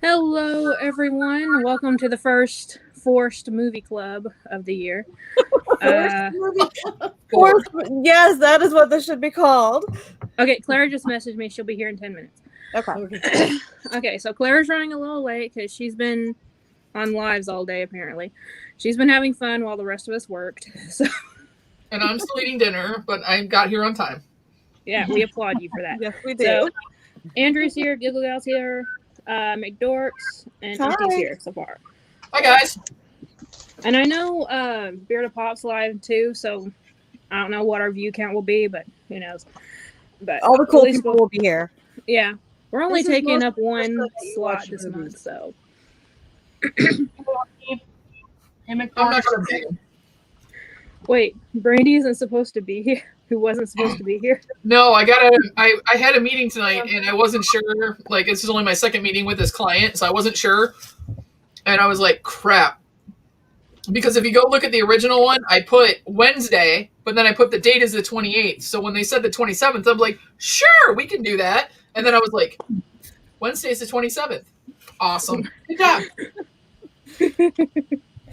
Hello, everyone. Welcome to the first forced movie club of the year. Forced Uh, movie club. Forced, yes, that is what this should be called. okay, Clara just messaged me. She'll be here in 10 minutes. Okay. Okay, so Clara's running a little late because she's been on lives all day, apparently. She's been having fun while the rest of us worked. So, And I'm still eating dinner, but I got here on time. yeah, we applaud you for that. Yes, we do. So, Andrew's here, Giggle Gal's here, McDorks, and Hi. Umpty's here so far. Hi, guys. And I know Beard of Pop's live too, so I don't know what our view count will be, but who knows. But All the at cool least people will be here. Yeah. We're only This is taking most up of the one first time that you slot watch this movies. month, so I'm not sure. wait, Brandy isn't supposed to be here. Who wasn't supposed to be here? No, I had a meeting tonight, and I wasn't sure. Like, this is only my second meeting with this client, so I wasn't sure. And I was like, crap. Because if you go look at the original one, I put Wednesday, but then I put the date as the 28th. So when they said the 27th, I'm like, sure, we can do that. And then I was like, Wednesday is the 27th. Awesome. Good job. If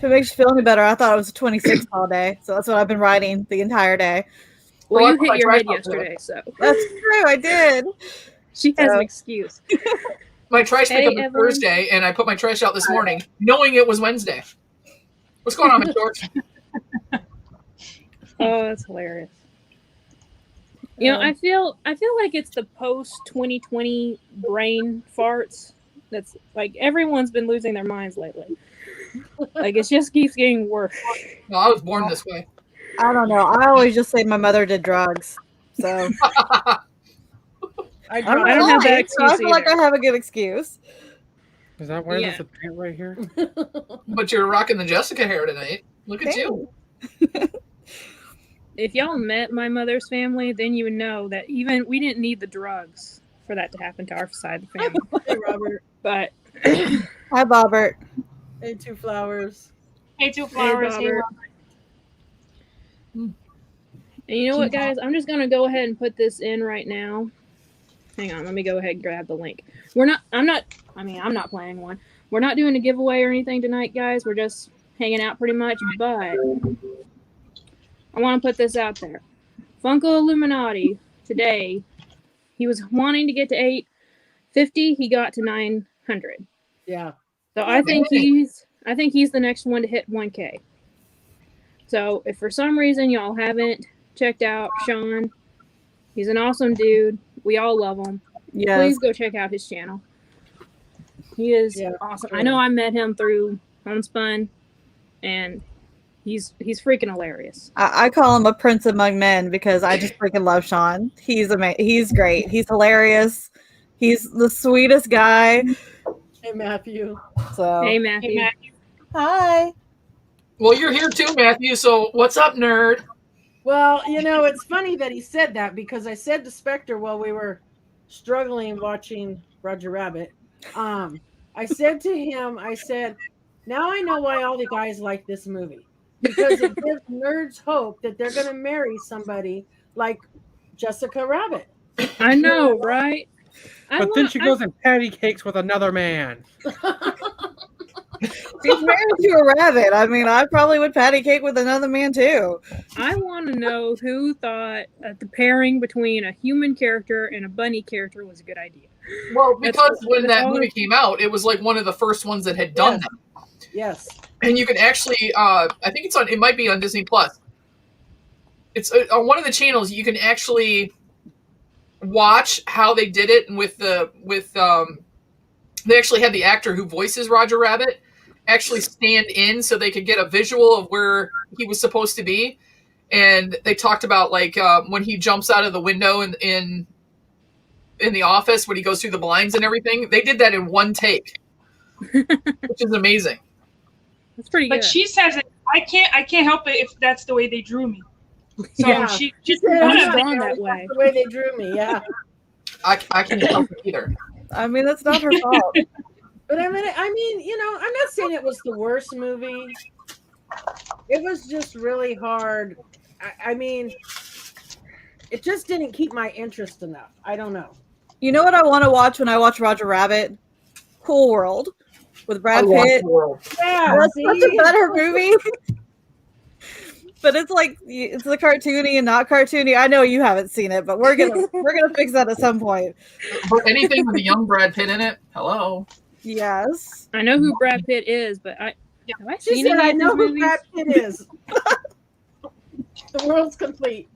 it makes you feel any better, I thought it was the 26th all day, so that's what I've been writing the entire day. Well, Well, you hit your head yesterday, so That's true, I did. she has So- an excuse. My trash Hey, pickup was Evelyn. Thursday, and I put my trash out this morning, knowing it was Wednesday. What's going on, George? Oh, that's hilarious. You know, I feel like it's the post 2020 brain farts. That's like everyone's been losing their minds lately. Like it just keeps getting worse. No, I was born this way. I don't know. I always just say my mother did drugs. So I I don't have that I excuse feel like I either. have a good excuse. Is that why Yeah. there's a pant right here? But you're rocking the Jessica hair tonight. Look at you. If y'all met my mother's family, then you would know that even we didn't need the drugs for that to happen to our side of the family. Hey, Robert. But Hi, Bobbert. Hey, Two Flowers. Hey, Two Flowers. Hey, Robert. And you know what, guys? I'm just gonna go ahead and put this in right now. Hang on, let me go ahead and grab the link. I'm not planning one. We're not doing a giveaway or anything tonight, guys. We're just hanging out pretty much, but I want to put this out there. Funko Illuminati today, he was wanting to get to 850. He got to 900. Yeah. So I think he's the next one to hit 1K. So if for some reason y'all haven't checked out Sean, he's an awesome dude. We all love him. Yes. Please go check out his channel. He is awesome. I know I met him through Homespun, and he's freaking hilarious. I call him a prince among men because I just freaking love Sean. He's amazing. He's great. He's hilarious. He's the sweetest guy. Hey, Matthew. So Hey, Matthew. Hey, Matthew. hi. Well, you're here too, Matthew. So what's up, nerd? Well, you know, it's funny that he said that because I said to Spectre while we were struggling watching Roger Rabbit, I said to him, now I know why all the guys like this movie. Because it gives nerds hope that they're going to marry somebody like Jessica Rabbit. I know, right? But then she goes and patty cakes with another man. He's married to a rabbit. I mean, I probably would patty cake with another man too. I want to know who thought that the pairing between a human character and a bunny character was a good idea. Well, because when that's that all movie came out, it was like one of the first ones that had done Yes. that. Yes. And you can actually, I think it might be on Disney Plus. It's on one of the channels. You can actually watch how they did it, and they actually had the actor who voices Roger Rabbit actually stand in so they could get a visual of where he was supposed to be. And they talked about like when he jumps out of the window in the office when he goes through the blinds and everything. They did that in one take, which is amazing. That's pretty good. But she says it. I can't help it if that's the way they drew me. So Yeah. she She just said, I'm "I'm drawn not that sure way." that's the way they drew me, yeah. I can't help it either. I mean, that's not her fault. But I mean, you know, I'm not saying it was the worst movie. It was just really hard. I mean, it just didn't keep my interest enough. I don't know. You know what I want to watch when I watch Roger Rabbit? Cool World with Brad I love Pitt. the world. Yeah, That's see? such a better movie. But it's like it's the cartoony and not cartoony. I know you haven't seen it, but we're gonna fix that at some point. But anything with a young Brad Pitt in it, hello. Yes. I know who Brad Pitt is, but have I She seen said, any I of know his who movies? Brad Pitt is. The world's complete.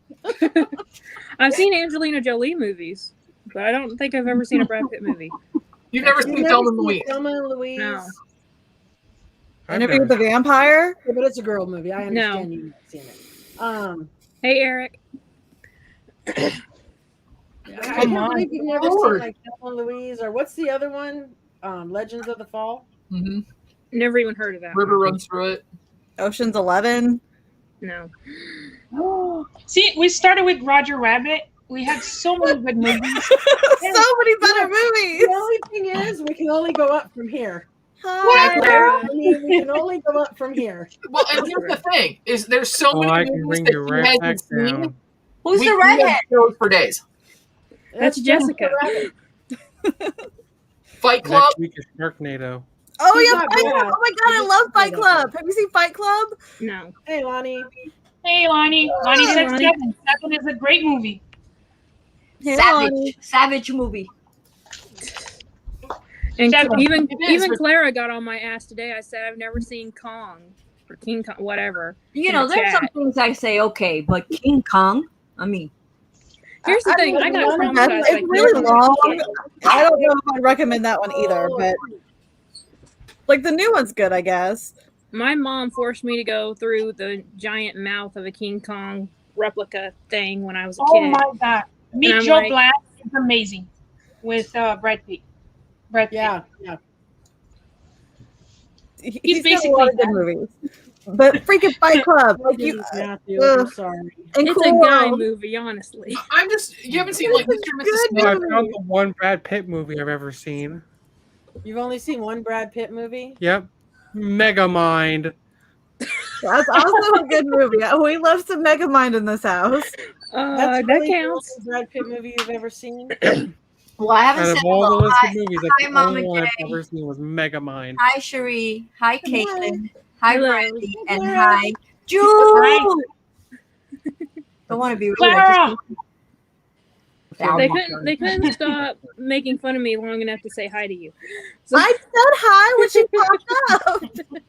I've seen Angelina Jolie movies, but I don't think I've ever seen a Brad Pitt movie. You've never You've seen never Thelma and seen Louise. Thelma and Louise? No. I've Interview with never- the Vampire. Yeah, but it's a girl movie. I No. understand you've not seen it. Hey, Eric. I Come can't on. believe you've never Lord. seen like Thelma and Louise, or what's the other one? Legends of the Fall. Mm-hmm. Never even heard of that. River runs through it. Ocean's 11. No. See, we started with Roger Rabbit. We had so many good movies. So many better movies. The only thing is, we can only go up from here. Hi. Clara. I mean, we can only go up from here. Well, and here's the thing: is there's so Oh, many I can movies bring that you he right back hasn't seen. down. Who's We the could have redhead? shows for days. That's Jessica. Fight Club. Next week is Sharknado. Oh He's yeah, not Fight bad. Club. Oh my god, I love Fight Club. Have you seen Fight Club? No. Hey, Lonnie. Hey, Lonnie. Lonnie Hey, said Lonnie. 7. 7 is a great movie. Hey, Lonnie. Savage movie. And Seven. even It is, but- Clara got on my ass today. I said I've never seen Kong or King Kong, whatever. You in know, the there's some chat. things I say okay, but King Kong, I mean, Here's the thing. I got mean, traumatized. It's by really King long. Kong. I don't know if I'd recommend that one either, but like the new one's good, I guess. My mom forced me to go through the giant mouth of a King Kong replica thing when I was a Oh kid. my God. Meet I'm Joe like- Black is amazing with Brad Pitt. Brad Pitt. Yeah. He's got a basically lot of good movies. But freaking Fight Club, like you, Matthew, I'm ugh. sorry. and It's Cool a guy World. movie, honestly. I'm just. You haven't seen like Mr. and Mrs. good No, I Smith. found the one Brad Pitt movie I've ever seen. You've only seen one Brad Pitt movie? Yep. Megamind. That's also a good movie. We love some Megamind in this house. That really counts. the only Brad Pitt movie you've ever seen? well, I haven't Out of said all the hello. list Hi, of movies, hi, that's the Mama only one I've J. ever seen was Megamind. Hi, Cherie. Hi, Caitlyn. Hi, Hello. Brandy. And Clara. hi, Jude. Hi. Don't want to be rude. Clara. They couldn't stop making fun of me long enough to say hi to you. So, I said hi when she popped up.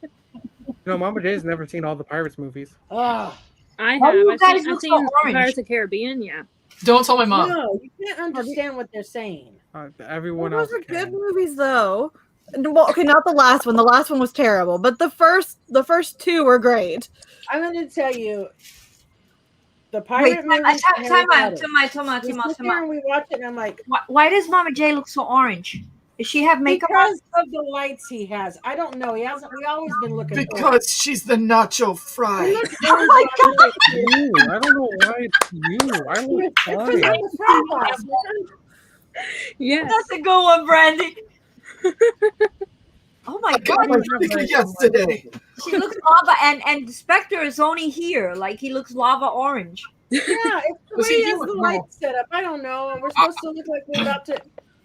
No, Mama J's never seen all the Pirates movies. Oh, I have. Why do you I've guys seen look so orange? Pirates of the Caribbean. Yeah. Don't tell my mom. no, you can't understand what they're saying. Everyone Those else are good can. movies, though. Well, okay, not the last one. The last one was terrible, but the first two were great. I'm going to tell you, the Wait, pirate movie. time out. We sit there and we watch it, and I'm like, Why does Mama J look so orange? Does she have makeup on? because of the lights he has. I don't know. He hasn't. We always been looking for Because she's the nacho fry. Oh my God. You, I don't know why it's you. I look fine. Yes. That's a good one, Brandy. Oh my I got God. my picture yesterday. She looks lava, and Spectre is only here. Like he looks lava orange. Yeah, it's the Well, way see, he you has would the know. lights set up. I don't know. And we're supposed to look like we're about to.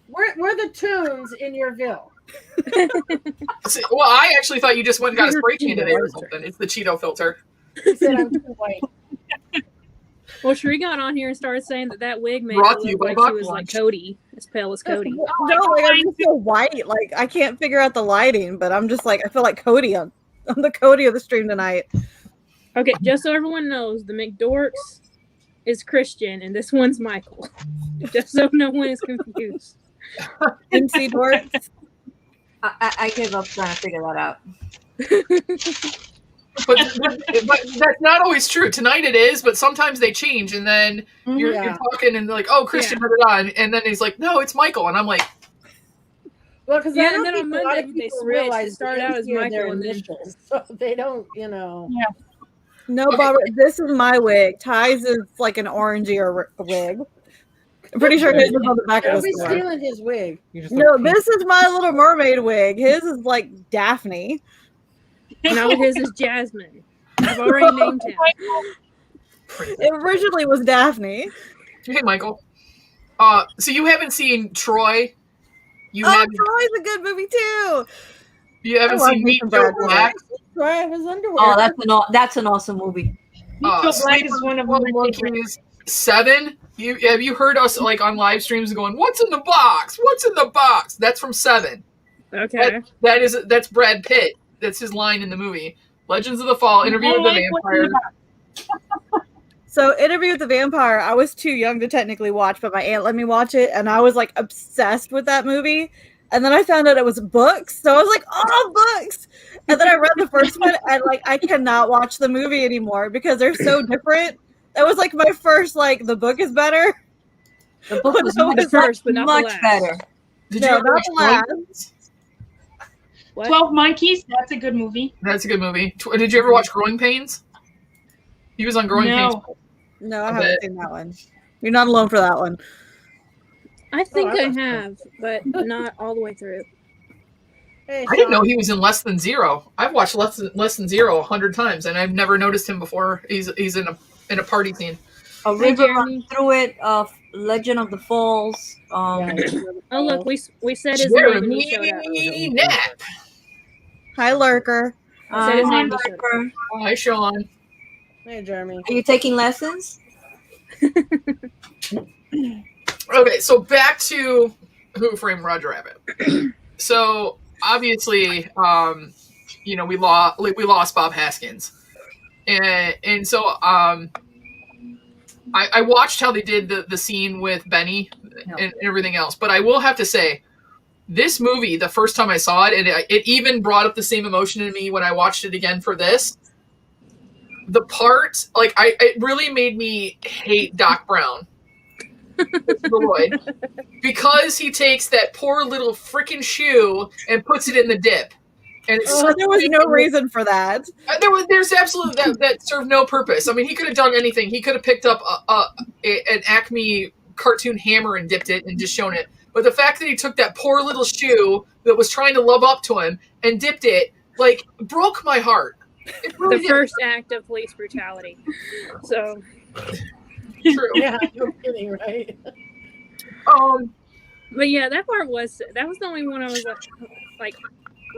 We're the tunes in your Ville. See, well, I actually thought you just went and got a spray tan today or something. It's the Cheeto filter. He said I'm too white. Well, Sheree got on here and started saying that wig made Brought her to you look by like she was Buck like Lunch. Cody, as pale as Cody. No, like I'm just so white. Like I can't figure out the lighting, but I'm just like I feel like Cody on the Cody of the stream tonight. Okay, just so everyone knows, the McDorks is Christian and this one's Michael. Just so no one is confused. MC Dorks. I give up trying to figure that out. But that's not always true. Tonight it is, but sometimes they change, and then you're Yeah. talking and they're like, "Oh, Christian, da, da, da," and then he's like, "No, it's Michael," and I'm like, Well, because Yeah, I don't and then think on a lot Monday of they people switched. It realize started out as their Michael and then- initials, so they don't, you know. No, Okay. Barbara, this is my wig. Ty's is like an orangier wig. I'm pretty sure his is on the back of Don't the be store. stealing his wig. You just No, look pink. this is my Little Mermaid wig. His is like Daphne. No, his is Jasmine. I've already named him. It originally was Daphne. "Hey, Michael." So you haven't seen Troy, You Oh, have Troy's a good movie too. you haven't I love seen me Meet some Joe Brad Pitt. Black? Try his underwear. Oh, that's an awesome movie. Joe Black Sleepers, is one of 12 my favorites. Monkeys, 7. Have you heard us like on live streams going, "What's in the box? What's in the box?" That's from 7. Okay. That's Brad Pitt. That's his line in the movie. Legends of the Fall, Interview with the Hey, what's in the Vampire. So, Interview with the Vampire, I was too young to technically watch, but my aunt let me watch it, and I was like obsessed with that movie. And then I found out it was books, so I was like, "Oh, books!" And then I read the first one, and like I cannot watch the movie anymore because they're so different. That was like my first like the book is better. The book was The much, first, but not the much last. better. Did No, you ever not watch the last. Growing Pains? What? 12 Monkeys, that's a good movie. That's a good movie. Did you ever watch Growing Pains? He was on Growing Pains. No. No, I I haven't bet. seen that one. You're not alone for that one. I think I I must have, but not all the way through. Hey, I didn't know Sean. he was in Less Than Zero. I've watched Less Than Zero 100 times, and I've never noticed him before. He's in a party scene. A Hey, River Jeremy. Runs Through It, Legend of the Falls. Yeah, Oh look, we said his name and he showed up. Jeremy Knapp. Hi, Lurker. Said his Hi, name, he showed up. Lurker. Hi, Sean. Hey, Jeremy. Are you taking lessons? Okay, so back to Who Framed Roger Rabbit. So obviously, we lost Bob Haskins, and so I watched how they did the scene with Benny and everything else. But I will have to say, this movie, the first time I saw it, it even brought up the same emotion in me when I watched it again for this. The part, it really made me hate Doc Brown. Lloyd, because he takes that poor little freaking shoe and puts it in the dip, and it's There was no reason for that. there's absolutely that served no purpose. I mean, he could have done anything. He could have picked up an Acme cartoon hammer and dipped it and just shown it. But the fact that he took that poor little shoe that was trying to love up to him and dipped it, broke my heart. It really The did. first act of police brutality. So True. Yeah, no kidding, right? but yeah, that was the only one I was like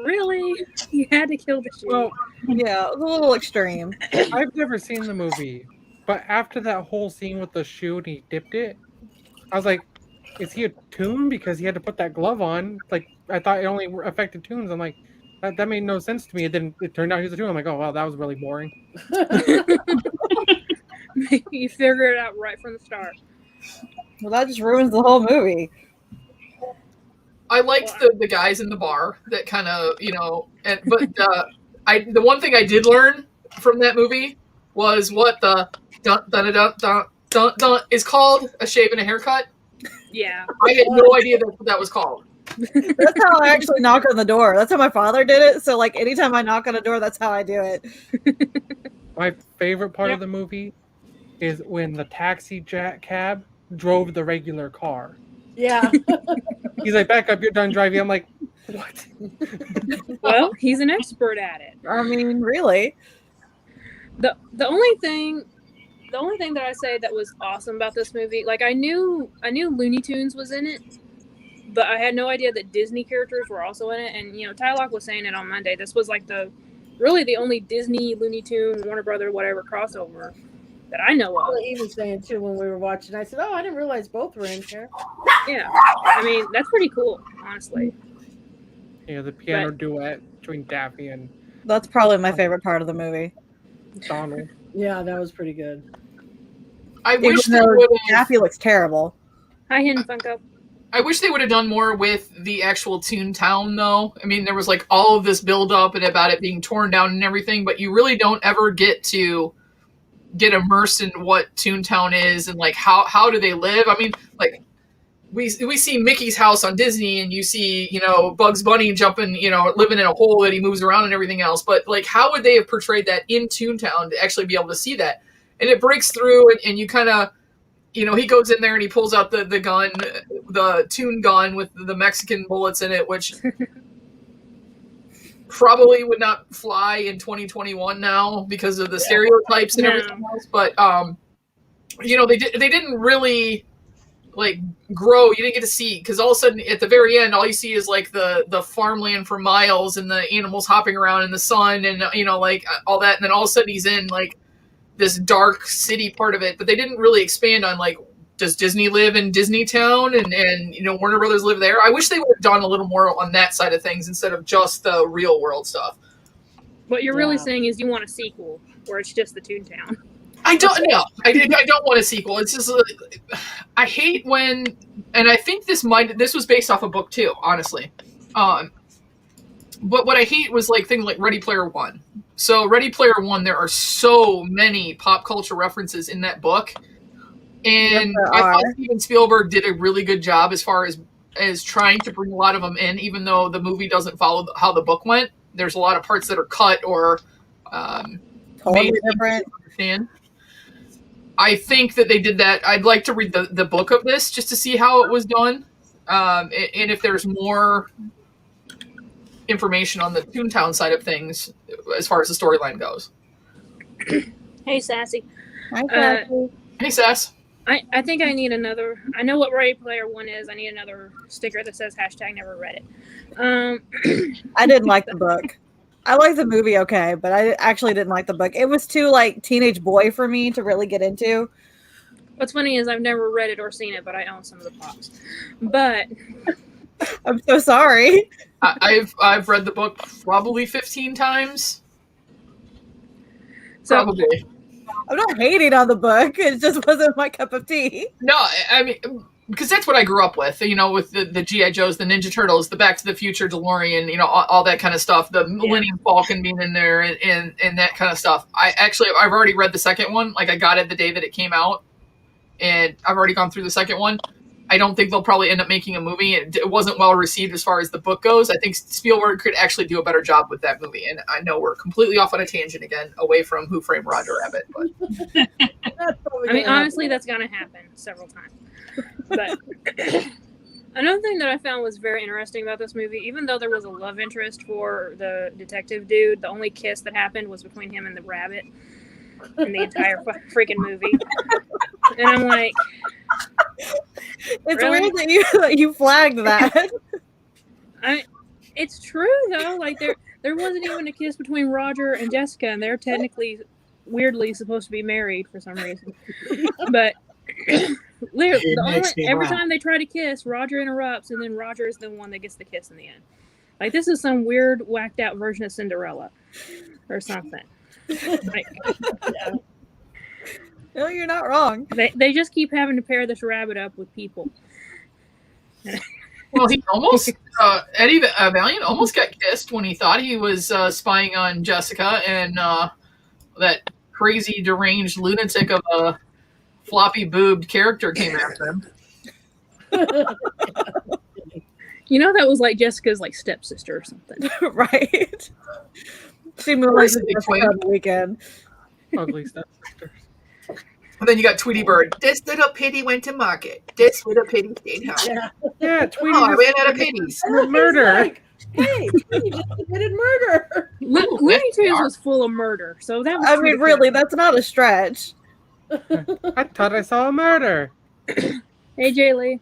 really? You had to kill the sheep. Well, Yeah, it was a little extreme. I've never seen the movie, but after that whole scene with the shoe and he dipped it, I was like, is he a toon because he had to put that glove on? Like, I thought it only affected toons. I'm like, that made no sense to me. It turned out he was a toon. I'm like, oh wow, that was really boring. You figure it out right from the start. Well, that just ruins the whole movie. I liked the guys in the bar that kind of, but the one thing I did learn from that movie was what the dun dun dun dun dun dun is called, a shave and a haircut. Yeah. I had no idea that's what that was called. That's how I actually knock on the door. That's how my father did it. So, anytime I knock on a door, that's how I do it. My favorite part of the movie is when the taxi cab drove the regular car. Yeah. He's like, back up, you're done driving. I'm like, what? Well, he's an expert at it. I mean, really. The only thing that I say that was awesome about this movie, I knew Looney Tunes was in it, but I had no idea that Disney characters were also in it. And Tylock was saying it on Monday. This was the only Disney, Looney Tune, Warner Brother, whatever crossover that I know of. Well, he was saying too when we were watching. I said, "Oh, I didn't realize both were in here." Yeah, I mean that's pretty cool, honestly. Yeah, the piano duet between Daffy and That's probably my favorite part of the movie. Donald. Yeah, that was pretty good. I wish Even they though would have. Daffy looks terrible. Hi, Hidden Funko. I wish they would have done more with the actual Toontown, though. I mean, there was all of this build up and about it being torn down and everything, but you really don't ever get immersed in what Toontown is and how do they live. I mean, we see Mickey's house on Disney, and you see Bugs Bunny jumping, living in a hole that he moves around and everything else. But how would they have portrayed that in Toontown to actually be able to see that? And it breaks through, and you kind of. He goes in there and he pulls out the gun, the Toon gun with the Mexican bullets in it, which probably would not fly in 2021 now because of the stereotypes and everything else. But they didn't really like grow. You didn't get to see, because all of a sudden at the very end, all you see is like the farmland for miles and the animals hopping around in the sun and like all that. And then all of a sudden he's in like this dark city part of it, but they didn't really expand on like, does Disney live in Disney Town and Warner Brothers live there? I wish they would have done a little more on that side of things instead of just the real world stuff. What you're really saying is you want a sequel where it's just the Toontown. I don't know. I don't want a sequel. It's just I hate when, and I think this was based off a book too, honestly. But what I hate was like things like Ready Player One. So Ready Player One, there are so many pop culture references in that book, and I thought Steven Spielberg did a really good job as far as trying to bring a lot of them in, even though the movie doesn't follow how the book went. There's a lot of parts that are cut or totally different. Understand. I think that they did that. I'd like to read the book of this just to see how it was done, and if there's more information on the Toontown side of things as far as the storyline goes. Hey, Sassy. Hi, Sassy. Hey, Sass. I think I need another. I know what Ready Player One is. I need another sticker that says #never read it. I didn't like the book. I liked the movie okay, but I actually didn't like the book. It was too like teenage boy for me to really get into. What's funny is I've never read it or seen it, but I own some of the pops. But I'm so sorry. I've read the book probably 15 times. So, probably. I'm not hating on the book. It just wasn't my cup of tea. No, I mean, because that's what I grew up with, with the G.I. Joes, the Ninja Turtles, the Back to the Future DeLorean, all that kind of stuff, the Millennium Falcon being in there and that kind of stuff. I've already read the second one. Like, I got it the day that it came out, and I've already gone through the second one. I don't think they'll probably end up making a movie. It wasn't well received as far as the book goes. I think Spielberg could actually do a better job with that movie. And I know we're completely off on a tangent again, away from Who Framed Roger Rabbit. But I mean, honestly, that's going to happen several times. But another thing that I found was very interesting about this movie, even though there was a love interest for the detective dude, the only kiss that happened was between him and the rabbit in the entire freaking movie. And I'm like, it's really? weird that you flagged that. It's true though. Like there wasn't even a kiss between Roger and Jessica, and they're technically, weirdly, supposed to be married for some reason. But every time they try to kiss, Roger interrupts, and then Roger is the one that gets the kiss in the end. Like, this is some weird, whacked out version of Cinderella or something. Like, No, you're not wrong. They just keep having to pair this rabbit up with people. Well, he almost, Eddie Valiant almost got kissed when he thought he was spying on Jessica, and that crazy, deranged lunatic of a floppy-boobed character came after him. That was like Jessica's like stepsister or something. Right. She moved like on the weekend. Ugly stepsisters. And then you got Tweety Bird. This little pity went to market. This little pity stayed home. Yeah, Tweety. I ran out of pitties. Murder. Like, hey, Tweety just committed murder. Looney Tunes was full of murder, so that was. I mean, really, that's not a stretch. I thought I saw a murder. Hey, Jay Lee.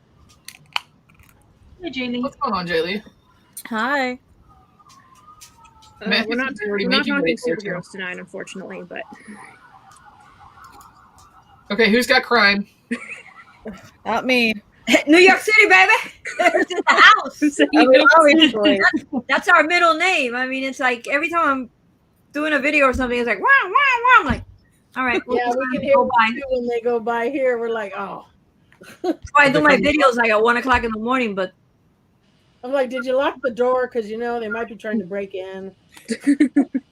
Hey, Jaylee. What's going on, Jaylee? Hi. We're not talking superheroes tonight, unfortunately, but. Okay, who's got crime? Not me. New York City, baby. It's in the house. I mean, obviously. That's our middle name. I mean, it's like every time I'm doing a video or something, it's like, wow, wow, wow. I'm like, all right. Yeah, we can hear when they go by here. We're like, oh. That's why I do my videos like at 1:00 in the morning, but I'm like, did you lock the door? Because, they might be trying to break in.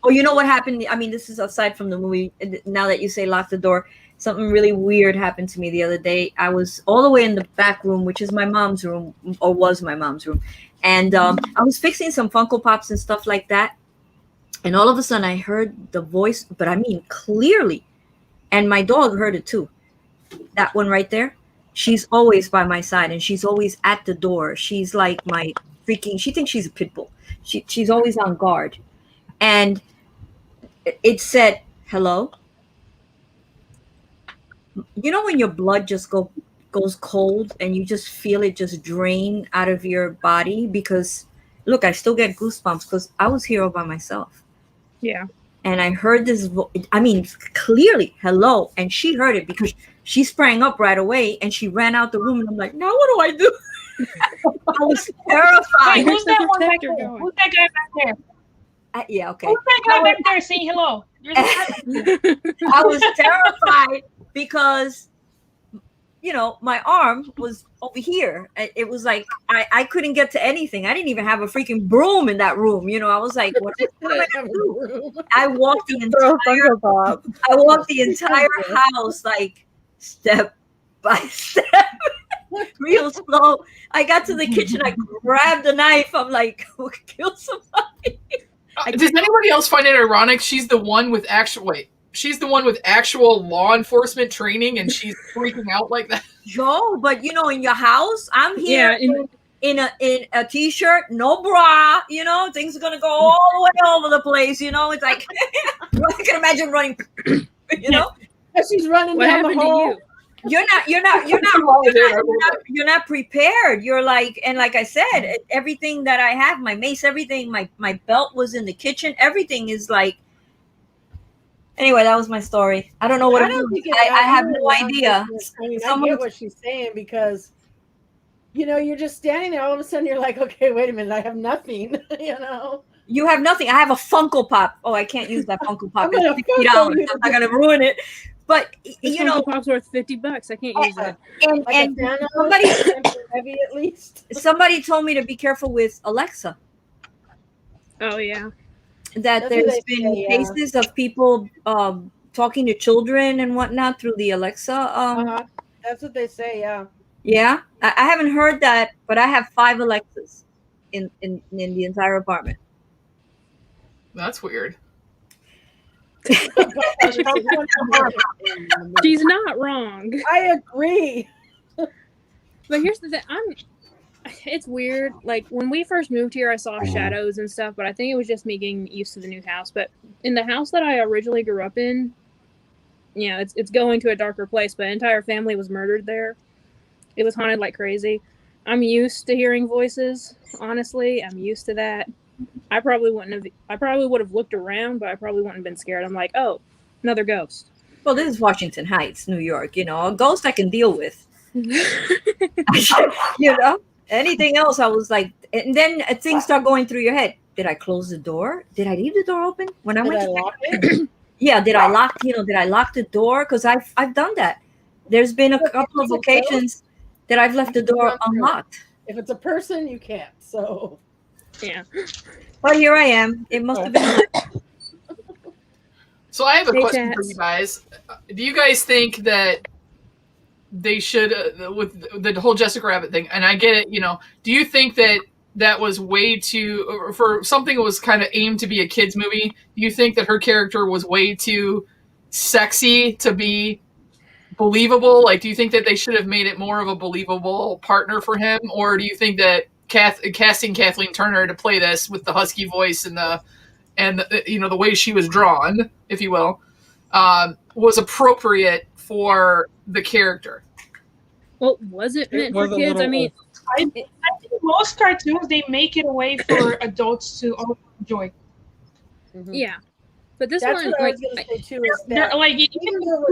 oh, you know what happened? I mean, this is aside from the movie. Now that you say lock the door, something really weird happened to me the other day. I was all the way in the back room, which is my mom's room, or was my mom's room. And I was fixing some Funko Pops and stuff like that. And all of a sudden I heard the voice, but I mean clearly. And my dog heard it too. That one right there. She's always by my side and she's always at the door. She's like my freaking, she thinks she's a pit bull. She's always on guard. And it said, hello. You know when your blood just go goes cold and you just feel it just drain out of your body. Because look, I still get goosebumps because I was here all by myself. Yeah. And I heard this, I mean, clearly, hello. And she heard it because she sprang up right away and she ran out the room. And I'm like, now what do I do? I was terrified. Wait, who's that one back protector there? going? Who's that guy back there? Yeah, okay. Who's that guy back there saying hello? There's a guy back there. I was terrified because, you know, my arm was over here. It was like I couldn't get to anything. I didn't even have a freaking broom in that room. You know, I was like, what am I gonna do? I walked the Throw a entire Funko Pop. I walked the entire house like step by step, real slow. I got to the kitchen. I grabbed a knife. I'm like, kill somebody. Does anybody else find it ironic? She's the one with actual law enforcement training, and she's freaking out like that. Joe, but you know, in your house, I'm here Yeah, in a t-shirt, no bra. You know, things are gonna go all the way over the place. You know, it's like I can imagine running. You know, As she's running what down the happened to hall. you? you're not prepared. You're like, and like I said, everything that I have, my mace, everything, my belt was in the kitchen. Everything is like. Anyway, that was my story. I don't know what I don't think I have no idea. I mean, I Someone- get what she's saying because, you know, you're just standing there. All of a sudden, you're like, okay, wait a minute, I have nothing. You know, You have nothing. I have a Funko Pop. Oh, I can't use that Funko Pop. I'm gonna It's $50. Funko you. I'm not gonna ruin it. But This you know, Funko Pop's worth $50. I can't use that. and like and a Thanos, somebody heavy at least. somebody told me to be careful with Alexa. Oh yeah. That That's what there's they been say, yeah. cases of people talking to children and whatnot through the Alexa. That's what they say. Yeah. Yeah, I haven't heard that, but I have 5 Alexas in the entire apartment. That's weird. She's not wrong. I agree. But here's the thing, it's weird. Like when we first moved here, I saw shadows and stuff, but I think it was just me getting used to the new house. But in the house that I originally grew up in, you know, it's going to a darker place, but entire family was murdered there. It was haunted like crazy. I'm used to hearing voices, honestly. I'm used to that. I probably would have looked around, but I probably wouldn't have been scared. I'm like, oh, another ghost. Well, this is Washington Heights, New York. You know, a ghost I can deal with. You know, anything else, I was like, and then things start going through your head. Did I close the door? Did I leave the door open when I Did went I to lock it? Yeah, did I lock? You know, did I lock the door? Because I've done that. There's been a couple of occasions that I've left the door unlocked. If it's a person, you can't. So Yeah. But here I am. It must have been. So I have a Hey, question for Chats. you guys. Do you guys think that they should, with the whole Jessica Rabbit thing, and I get it, you know, do you think that that was way too, or for something that was kind of aimed to be a kid's movie, do you think that her character was way too sexy to be believable? Like, do you think that they should have made it more of a believable partner for him? Or do you think that casting Kathleen Turner to play this with the husky voice and the you know, the way she was drawn, if you will, was appropriate for the character? Well, was it meant for was a kids? I little mean, I think most cartoons, they make it a way for adults to also enjoy. yeah. But this that's one, what I like, was going to say too. Is They're that like, even even though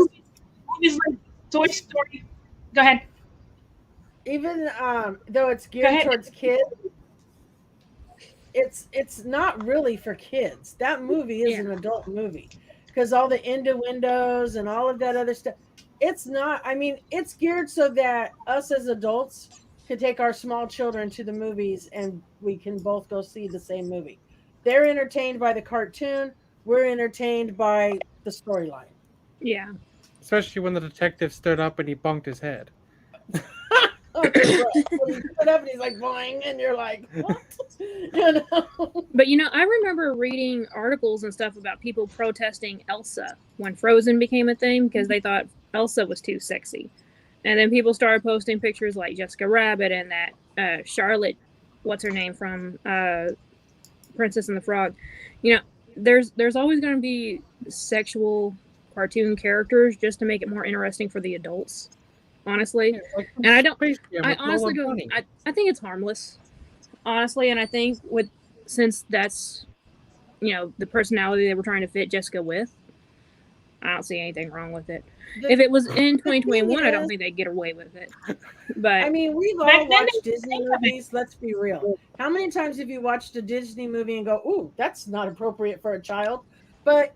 movies like Toy Story. Go ahead. even though it's Go geared ahead. towards kids, it's not really for kids. That movie is Yeah. an adult movie because all the innuendos and all of that other stuff. It's not. I mean, it's geared so that us as adults can take our small children to the movies and we can both go see the same movie. They're entertained by the cartoon. We're entertained by the storyline. yeah. Especially when the detective stood up and he bunked his head. Okay, right. So he stood up and he's like boing, and you're like, what? You know? But you know, I remember reading articles and stuff about people protesting Elsa when Frozen became a thing because they thought Elsa was too sexy. And then people started posting pictures like Jessica Rabbit and that Charlotte, what's her name from Princess and the Frog. You know, there's always going to be sexual cartoon characters just to make it more interesting for the adults. honestly. Like And I don't. Space Jam I with honestly Lola don't. Bunny. I think it's harmless, honestly. And I think since that's the personality they were trying to fit Jessica with, I don't see anything wrong with it. If it was in 2021, I don't think they'd get away with it. But I mean, we've Back all then, watched they Disney think of it. movies. Let's be real. How many times have you watched a Disney movie and go, "Ooh, that's not appropriate for a child"? But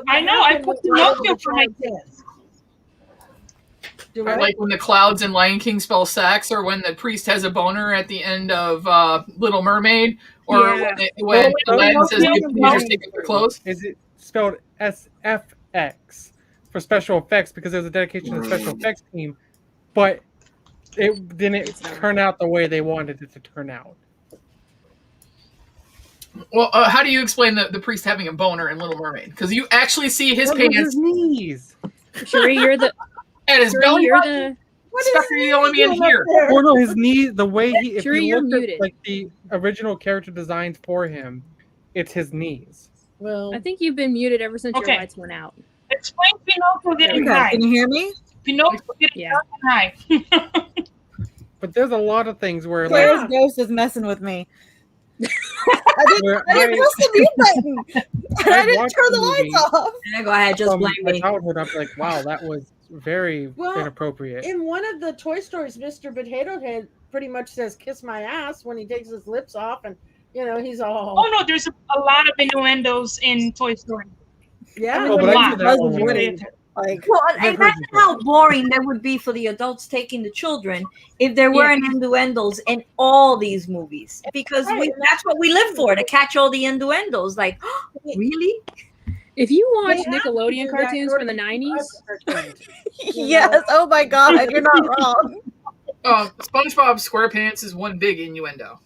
I know, I put Pinocchio for my kids. I like when the clouds in Lion King spell sex, or when the priest has a boner at the end of Little Mermaid, or Yeah. when Aladdin says Pinocchio- teenagers take off their clothes. Is it spelled SFX for special effects because there's a dedication to the special effects team, but it didn't turn out the way they wanted it to turn out. Well, how do you explain the priest having a boner in Little Mermaid? Because you actually see his What was pants his knees. Sheree, you're the. and his Sheree, belly you're button. the. Stuff are you only in here? Oh no, his knees. The way he, if Sheree, you you're look muted. at like the original character designs for him, it's his knees. Well, I think you've been muted ever since Okay. your lights went out. Explain Pinocchio getting Okay, high. can you hear me? Pinocchio getting Yeah. high. But there's a lot of things where Claire's like ghost is messing with me. where I didn't press the mute button. And I I've didn't watched turn the the lights movie. off. Yeah, go ahead, just from blame my me. childhood, I'm like, wow, that was very Well, inappropriate. in one of the Toy Stories, Mr. Potato Head pretty much says "kiss my ass" when he takes his lips off, and he's all Oh no, there's a lot of innuendos in Toy Story. yeah. Oh, but a I lot. see that one. You when pay I- attention. Like, Well, I've heard imagine before. how boring that would be for the adults taking the children if there Yeah. weren't innuendos in all these movies. Because Right, that's what we live for, to catch all the innuendos. Like, really? If you watch They have to Nickelodeon do that cartoons in from the order to '90s, keep up with cartoons. yes. Oh my God, you're not wrong. SpongeBob SquarePants is one big innuendo.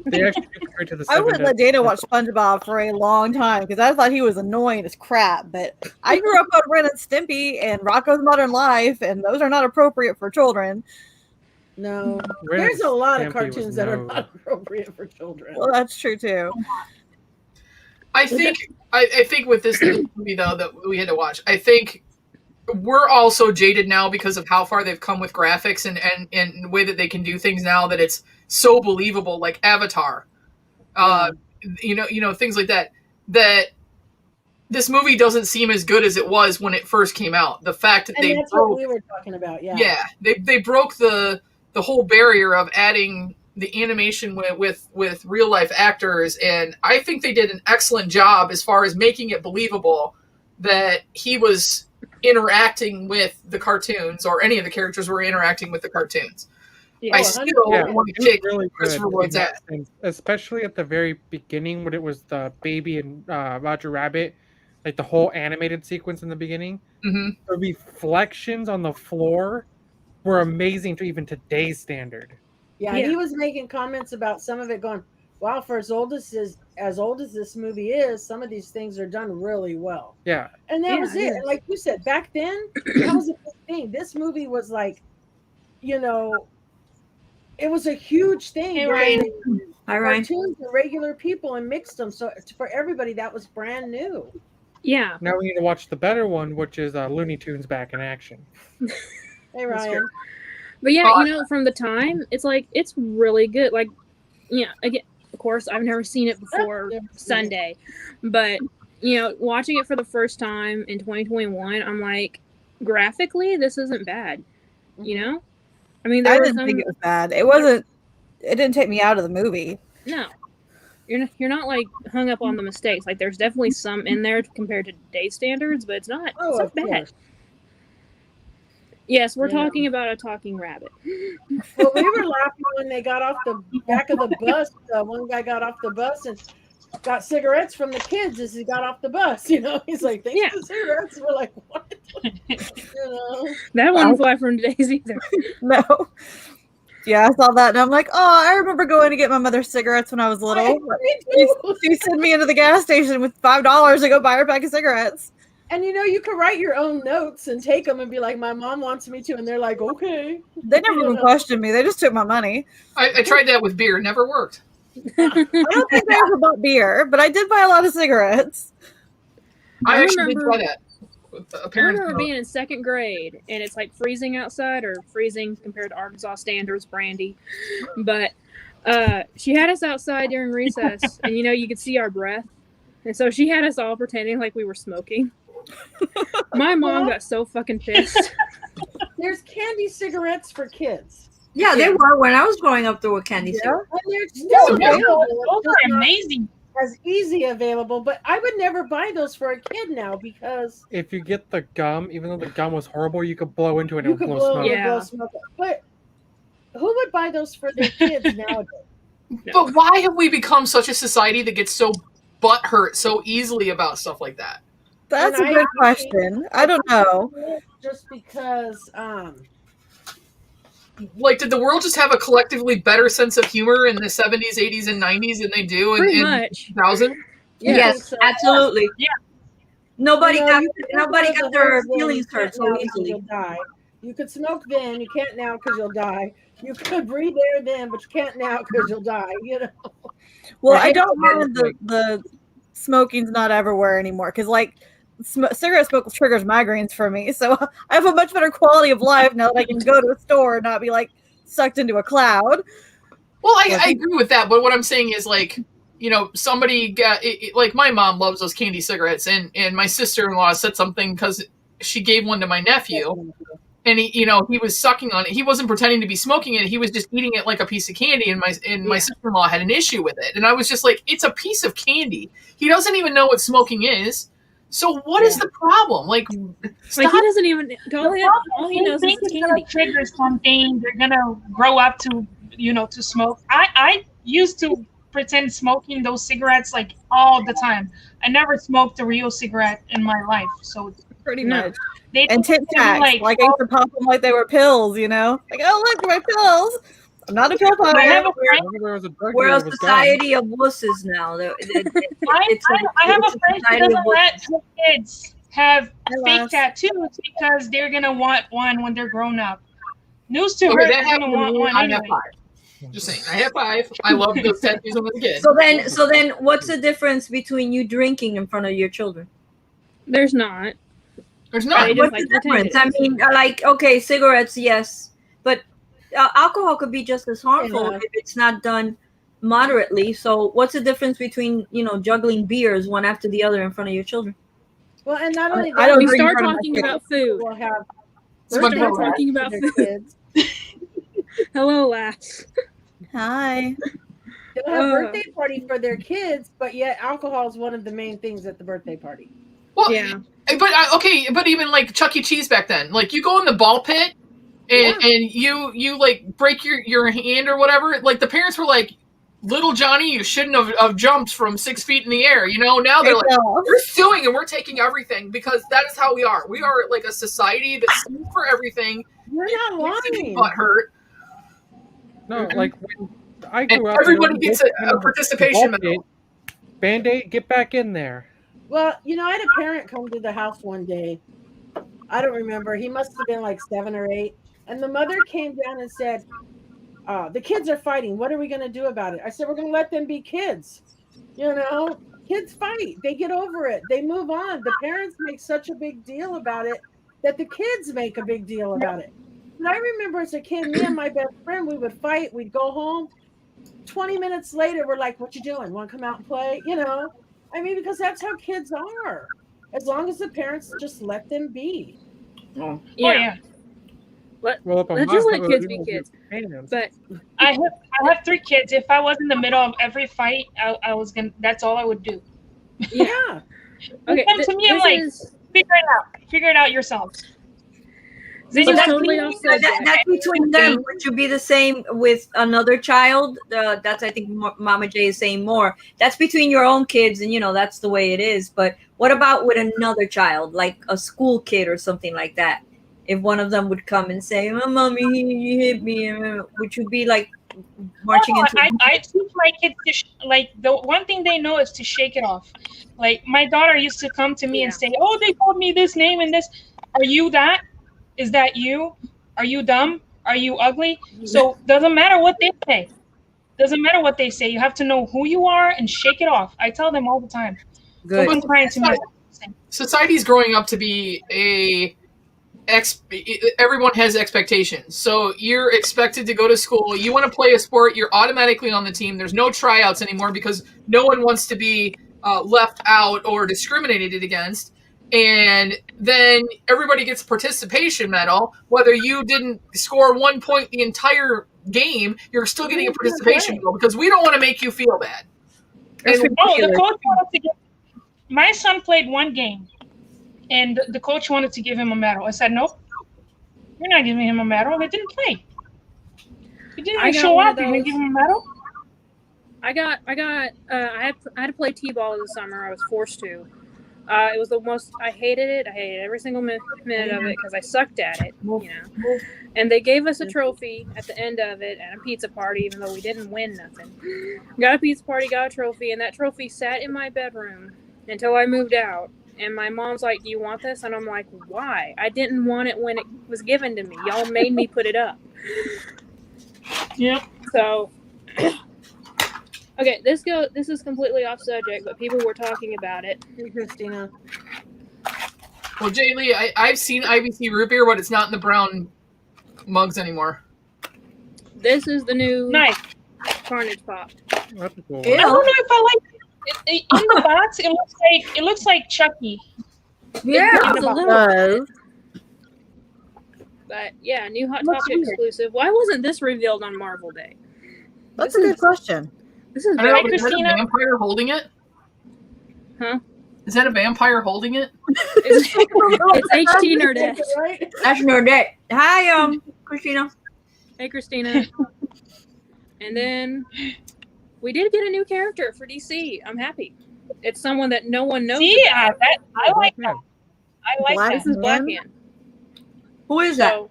They actually compared to the I wouldn't let Deadly Dana watch SpongeBob for a long time because I thought he was annoying as crap. But I grew up on Ren and Stimpy and Rocko's Modern Life, and those are not appropriate for children. No, Ren there's and a lot of Stimpy cartoons was that are no- not appropriate for children. Well, that's true too. I think with this movie though that we had to watch, I think we're all so jaded now because of how far they've come with graphics and the way that they can do things now that it's so believable, like Avatar, things like that. That this movie doesn't seem as good as it was when it first came out. The fact that And they that's broke, what we were talking about. Yeah. they broke the whole barrier of adding the animation with real life actors, and I think they did an excellent job as far as making it believable that he was interacting with the cartoons, or any of the characters were interacting with the cartoons. yeah. I still Yeah, want it to was kick really good Christopher in Lloyd's that ass. sense, especially at the very beginning when it was the baby and Roger Rabbit, like the whole animated sequence in the beginning. hmm The reflections on the floor were amazing to even today's standard. Yeah, Yeah. he was making comments about some of it going, wow, for as old as this movie is, some of these things are done really well. Yeah, And that Yeah, was it it. is. And like you said, back then, that was a big thing. This movie was like, it was a huge thing. Hey, because Ryan. they Hi, Ryan. cartoons and regular people and mixed them. So for everybody, that was brand new. Yeah. now we need to watch the better one, which is Looney Tunes back in action. Hey, That's Ryan. true. But yeah, from the time, it's like, it's really good. Like, again, of course, I've never seen it before Sunday, but, watching it for the first time in 2021, I'm like, graphically, this isn't bad, I mean, there I were didn't some, think it was bad. It wasn't. It didn't take me out of the movie. no, you're not like hung up on the mistakes. Like, there's definitely some in there compared to today's standards, but it's not Of bad. course. Yes, we're Yeah. talking about a talking rabbit. Well, we were laughing when they got off the back of the bus. One guy got off the bus and got cigarettes from the kids as he got off the bus. He's like, thanks for the cigarettes. We're like, what? That wouldn't fly from today's either. No. Yeah, I saw that and I'm like, oh, I remember going to get my mother cigarettes when I was little. Me too. She sent me into the gas station with $5 to go buy her a pack of cigarettes. And you could write your own notes and take them and be like, my mom wants me to. And they're like, okay. They never even questioned me. They just took my money. I tried that with beer, never worked. I don't think I ever bought beer, but I did buy a lot of cigarettes. I I actually did remember- try that. A I parent's remember note. being in second grade, and it's like freezing outside, or freezing compared to Arkansas standards, Brandy. But she had us outside during recess, and you could see our breath. And so she had us all pretending like we were smoking. My mom got so fucking pissed. There's candy cigarettes for kids. Yeah, they were when I was growing up. There were candy cigarettes. And they're still Yeah. available. Those Just are not amazing. as easy available, but I would never buy those for a kid now because If you get the gum, even though the gum was horrible, you could blow into it and you it would could blow blow, smoke. it would Yeah. blow smoke up. But who would buy those for their kids nowadays? But why have we become such a society that gets so butthurt so easily about stuff like that? That's a And good question. I don't know. Just because, Like, did the world just have a collectively better sense of humor in the 70s, 80s, and 90s than they do Pretty in much. 2000? Yeah. Yes, So- absolutely. Yeah. Nobody you know, got you could nobody smoke got the their hose then, feelings you hurt can't so now 'cause easily. You'll die. You could smoke then, you can't now because you'll die. You could breathe air then, but you can't now because you'll die. Well, Right. I don't mind the smoking's not everywhere anymore because like cigarette smoke triggers migraines for me, so I have a much better quality of life now that I can go to a store and not be like sucked into a cloud. Well, I agree with that, but what I'm saying is, like, somebody got like, my mom loves those candy cigarettes, and my sister-in-law said something because she gave one to my nephew, and he was sucking on it. He wasn't pretending to be smoking it; he was just eating it like a piece of candy. And my sister-in-law had an issue with it, and I was just like, "It's a piece of candy. He doesn't even know what smoking is. So what is the problem? Like Like, he doesn't even all he They knows is think it's it's gonna candy. trigger something. They're gonna grow up to to smoke. I used to pretend smoking those cigarettes like all the time. I never smoked a real cigarette in my life, so Pretty No. much. they And Tic think I'm Tacs, like I used to pop them like they were pills, Like, oh look, my pills. I'm not a pill popper. I have a friend. Whenever there was a drug We're dealer, a it was society of wusses now. I have a friend who doesn't let her kids have fake tattoos because they're gonna want one when they're grown up. News to her, okay, that they're gonna happened to want me. one I anyway. have 5. Just saying, I have 5. I love those tattoos when I was a kid. So then, what's the difference between you drinking in front of your children? There's not. There's not. They just What's like the difference? pretend I mean, like, okay, cigarettes, yes, but alcohol could be just as harmful Yeah. if it's not done moderately. So, what's the difference between juggling beers one after the other in front of your children? Well, and not only that, I don't We drink in start front of my talking kids. about food. will have It's We my start brother. talking for about their food. kids. Hello, lass. Hi. They'll have birthday party for their kids, but yet alcohol is one of the main things at the birthday party. Well, Yeah. but even like Chuck E. Cheese back then, like, you go in the ball pit and you like break your hand or whatever. Like, the parents were like, "Little Johnny, you shouldn't have jumped from 6 feet in the air." Now they're like, "We're suing and we're taking everything," because that is how we are. We are like a society that sues for everything. You're not lying. Butt hurt. No, like when I And grew up, everybody gets a participation medal. Band-Aid, get back in there. Well, I had a parent come to the house one day. I don't remember. He must have been like 7 or 8. And the mother came down and said, the kids are fighting. What are we going to do about it? I said, we're going to let them be kids. Kids fight. They get over it. They move on. The parents make such a big deal about it that the kids make a big deal about it. And I remember as a kid, me and my best friend, we would fight. We'd go home. 20 minutes later, we're like, what you doing? Want to come out and play? Because that's how kids are. As long as the parents just let them be. Yeah. Oh yeah. Well, if I'm Let's just not, let kids be kids. But I have 3 kids. If I was in the middle of every fight, I was gonna. That's all I would do. Yeah. okay, And to me, I'm like, figure it out. Figure it out yourself. this So is that's totally me. off subject. That's between them. Would you be the same with another child? That's, I think, Mama J is saying more. That's between your own kids, and that's the way it is. But what about with another child, like a school kid or something like that? If one of them would come and say, "Oh, mommy, he hit me," would you be like marching into? I teach my kids to like, the one thing they know is to shake it off. Like, my daughter used to come to me and say, "Oh, they called me this name and this. Are you that? Is that you? Are you dumb? Are you ugly?" So doesn't matter what they say. Doesn't matter what they say. You have to know who you are and shake it off. I tell them all the time. Good. Someone's crying to me. society's growing up to be everyone has expectations. So you're expected to go to school. You want to play a sport, you're automatically on the team. There's no tryouts anymore because no one wants to be left out or discriminated against. And then everybody gets a participation medal. Whether you didn't score 1 point the entire game, you're still getting a participation medal because we don't want to make you feel bad. The coach wanted to give. My son played one game, and the coach wanted to give him a medal. I said, nope, you're not giving him a medal. He didn't play. He didn't even show up. You're going to give him a medal? I had to play t-ball in the summer. I was forced to. It was the most. I hated it. I hated every single minute of it because I sucked at it. And they gave us a trophy at the end of it at a pizza party, even though we didn't win nothing. Got a pizza party, got a trophy, and that trophy sat in my bedroom until I moved out. And my mom's like, "Do you want this?" And I'm like, "Why? I didn't want it when it was given to me. Y'all made me put it up." Yep. So. Okay, this is completely off subject, but people were talking about it. Hey, Christina. Well, Jay Lee, I've seen IBC root beer, but it's not in the brown mugs anymore. This is the new Nice. Carnage Pop. That's cool. I don't know if I like it. In the box, it looks like Chucky. Yeah, It's a little does. But yeah, new Hot Looks Topic weird. exclusive. Why wasn't this revealed on Marvel Day? That's a good question. This is I don't very know, is that a Christina? vampire holding it? Huh? Is that a vampire holding it? It's HT Nerdette. Right? That's Nerdette. Hi, Christina. Hey, Christina. And then we did get a new character for DC. I'm happy. It's someone that no one knows. See, about. I like that. I like Black This that. is Black Man? Hand. Who is that? So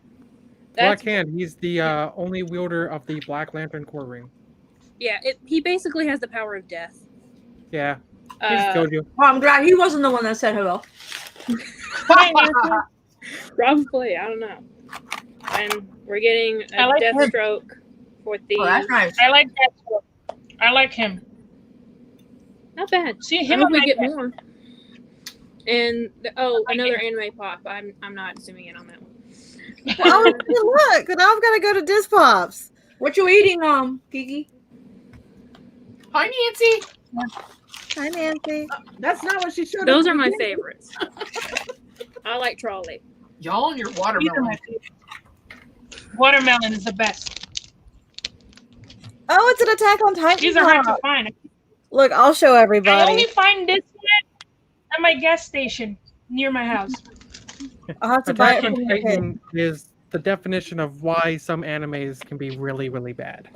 that's Black Hand. He's the only wielder of the Black Lantern core ring. yeah. He basically has the power of death. Yeah, he just killed you. Well, I'm glad he wasn't the one that said hello. Probably, I don't know. And we're getting I a like him. Deathstroke for the. Oh, that's nice. I like that. I like him. Not bad. See I him. hope I we like get that. more. And another anime pop. I'm not zooming in on that one. Oh, look! Now I've got to go to Disc Pops. What you eating, Kiki? Hi, Nancy. Hi, Nancy. That's not what she showed. Those us. are my favorites. I like Trolley. Y'all and your These are watermelon. my favorite. Watermelon is the best. Oh, it's an Attack on Titan. These are hard to pop. find. Look, I'll show I everybody. only find this one at my gas station near my house. I'll have to buy Attack it on from your kid. Titan is the definition of why some animes can be really, really bad.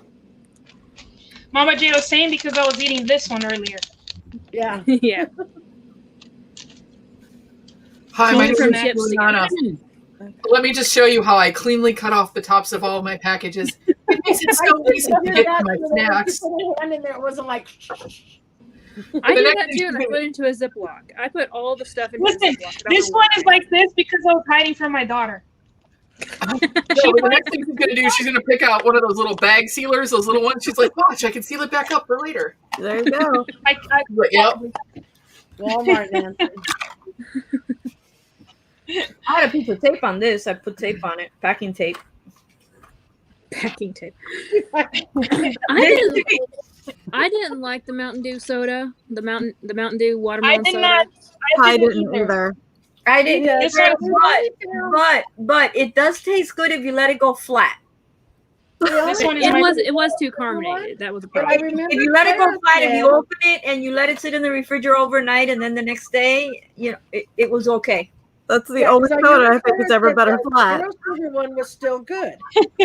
Mama J was saying because I was eating this one earlier. Yeah. Yeah. Hi, my name From is chips Juliana. Let me just show you how I cleanly cut off the tops of all of my packages. It makes it so easy to get to my snacks. And in there, it wasn't like. I The do next that too, and I put it into a Ziploc. I put all the stuff into Listen, a Ziploc. I don't this know one why. is like this because I was hiding from my daughter. No, the next thing she's gonna do, she's gonna pick out one of those little bag sealers, those little ones. She's like, "Watch, I can seal it back up for later." There you go. But, yep. Walmart, Nancy. I had a piece of tape on this. I put tape on it. Packing tape. Packing tape. I didn't like the Mountain Dew soda, the Mountain Dew watermelon I did soda. not. I didn't either. I didn't Yeah, either, this but it does taste good if you let it go flat. This one is It was too carbonated. That was a I problem. remember If you let it go Sarah flat, if you said- open it and you let it sit in the refrigerator overnight, and then the next day, it was okay. That's the Yeah, only so soda you I think Sarah it's ever said better that flat. The sugar one was still good.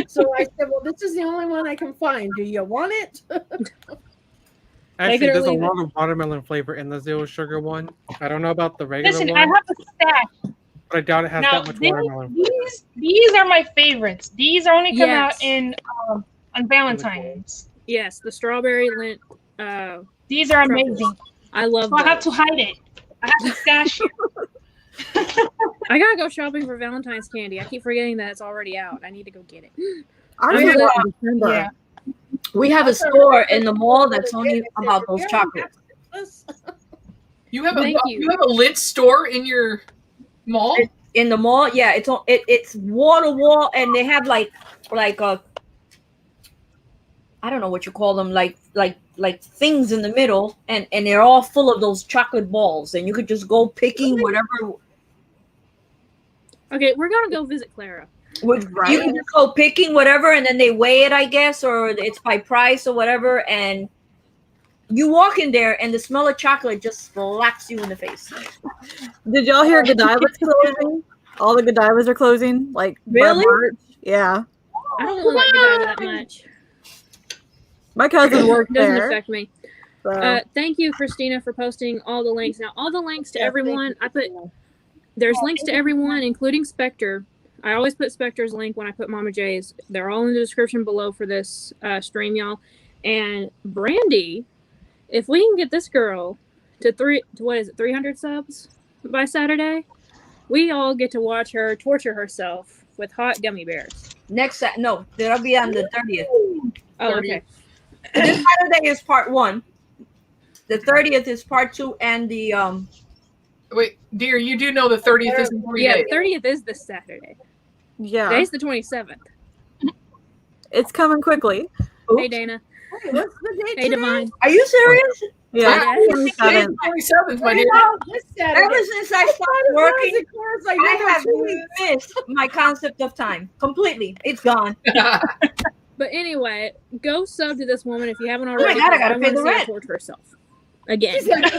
So I said, well, this is the only one I can find. Do you want it? Actually, it or there's a leave it. lot of watermelon flavor in the zero sugar one. I don't know about the regular Listen, one, I have a stash. but I doubt it has Now, that much watermelon. these are my favorites. These only come Yes. out in on Valentine's. Yes, the strawberry lint. These are Truffles. amazing. I love So I have those. to hide it. I have to stash it. I gotta go shopping for Valentine's candy. I keep forgetting that it's already out. I need to go get it. I I'm did gonna- it in December. Yeah. We have a store in the mall that's only about those chocolates. You have Thank a you. you have a lit store in your mall? In the mall, yeah, it's wall to wall, and they have like a, I don't know what you call them, like things in the middle, and they're all full of those chocolate balls, and you could just go picking whatever. Okay, we're gonna go visit Clara. You can just go picking whatever, and then they weigh it, I guess, or it's by price or whatever, and you walk in there, and the smell of chocolate just slaps you in the face. Did y'all hear Godiva's closing? All the Godivas are closing. Like by Really? March. Yeah. I don't really like Godiva that much. My cousin worked It doesn't there. affect me. So. Thank you, Christina, for posting all the links. Now, all the links to Yeah, everyone, thank you, there's links to everyone, including Spectre. I always put Spectre's link when I put Mama J's. They're all in the description below for this stream, y'all. And Brandy, if we can get this girl to 300 subs by Saturday, we all get to watch her torture herself with hot gummy bears. No, that'll be on the 30th. Oh, okay. This Saturday is part 1. The 30th is part 2, and the Wait, dear, you do know the 30th is in 3 Yeah, days. the 30th is this Saturday. Yeah. Today's the 27th. It's coming quickly. Hey, Dana. Hey, what's the date Hey, today? Divine. Are you serious? Yeah. Yeah. 27th. 27th, my dear. Oh, this Saturday. Ever since I started working, I have really missed my concept of time completely. It's gone. But anyway, go sub to this woman if you haven't my already. God, I gotta wanna pay the see her rent. torture herself again. She's like,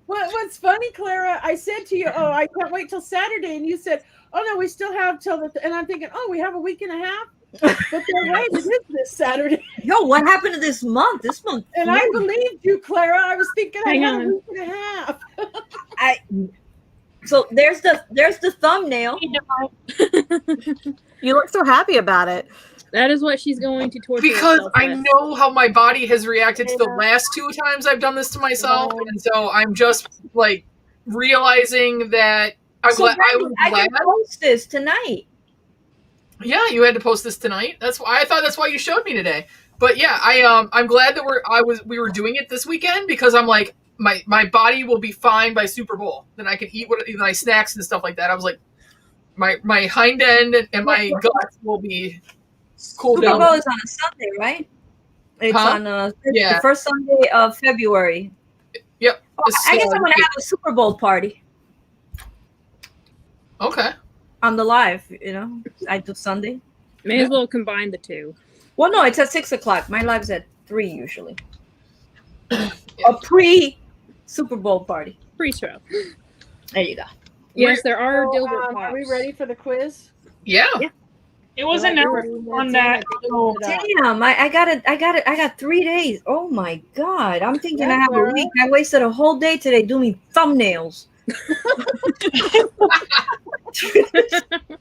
what's funny, Clara? I said to you, "Oh, I can't wait till Saturday," and you said, "Oh no, we still have till the." And I'm thinking, "Oh, we have a week and a half." But they're right, it is this Saturday. Yo, what happened to this month? This month, And I believed you, Clara. I was thinking I Hang had on. a week and a half. So there's the thumbnail. You look so happy about it. That is what she's going to torture Because herself I with. know how my body has reacted to the last 2 times I've done this to myself, and so I'm just like realizing that I was Brandy, I glad. can post this tonight. Yeah, you had to post this tonight. That's why I thought that's why you showed me today. But yeah, I'm glad that we were doing it this weekend, because I'm like my body will be fine by Super Bowl. Then I can eat my snacks and stuff like that. I was like my hind end and my guts will be cooled Super down. Bowl is on a Sunday, right? It's Huh? on Yeah. the first Sunday of February. Yep. I guess I'm gonna have a Super Bowl party Okay. on the live. You know, I do Sunday. May as well combine the two. Well, no, it's at 6:00. My live's at 3 usually. A pre-Super Bowl party. Pre-show. There you go. Yes, there are So, Dilbert pops. are we ready for the quiz? Yeah. It was announced on that. Damn, I got 3 days. Oh my God. I'm thinking I Yeah, have Clara. a week. I wasted a whole day today doing thumbnails.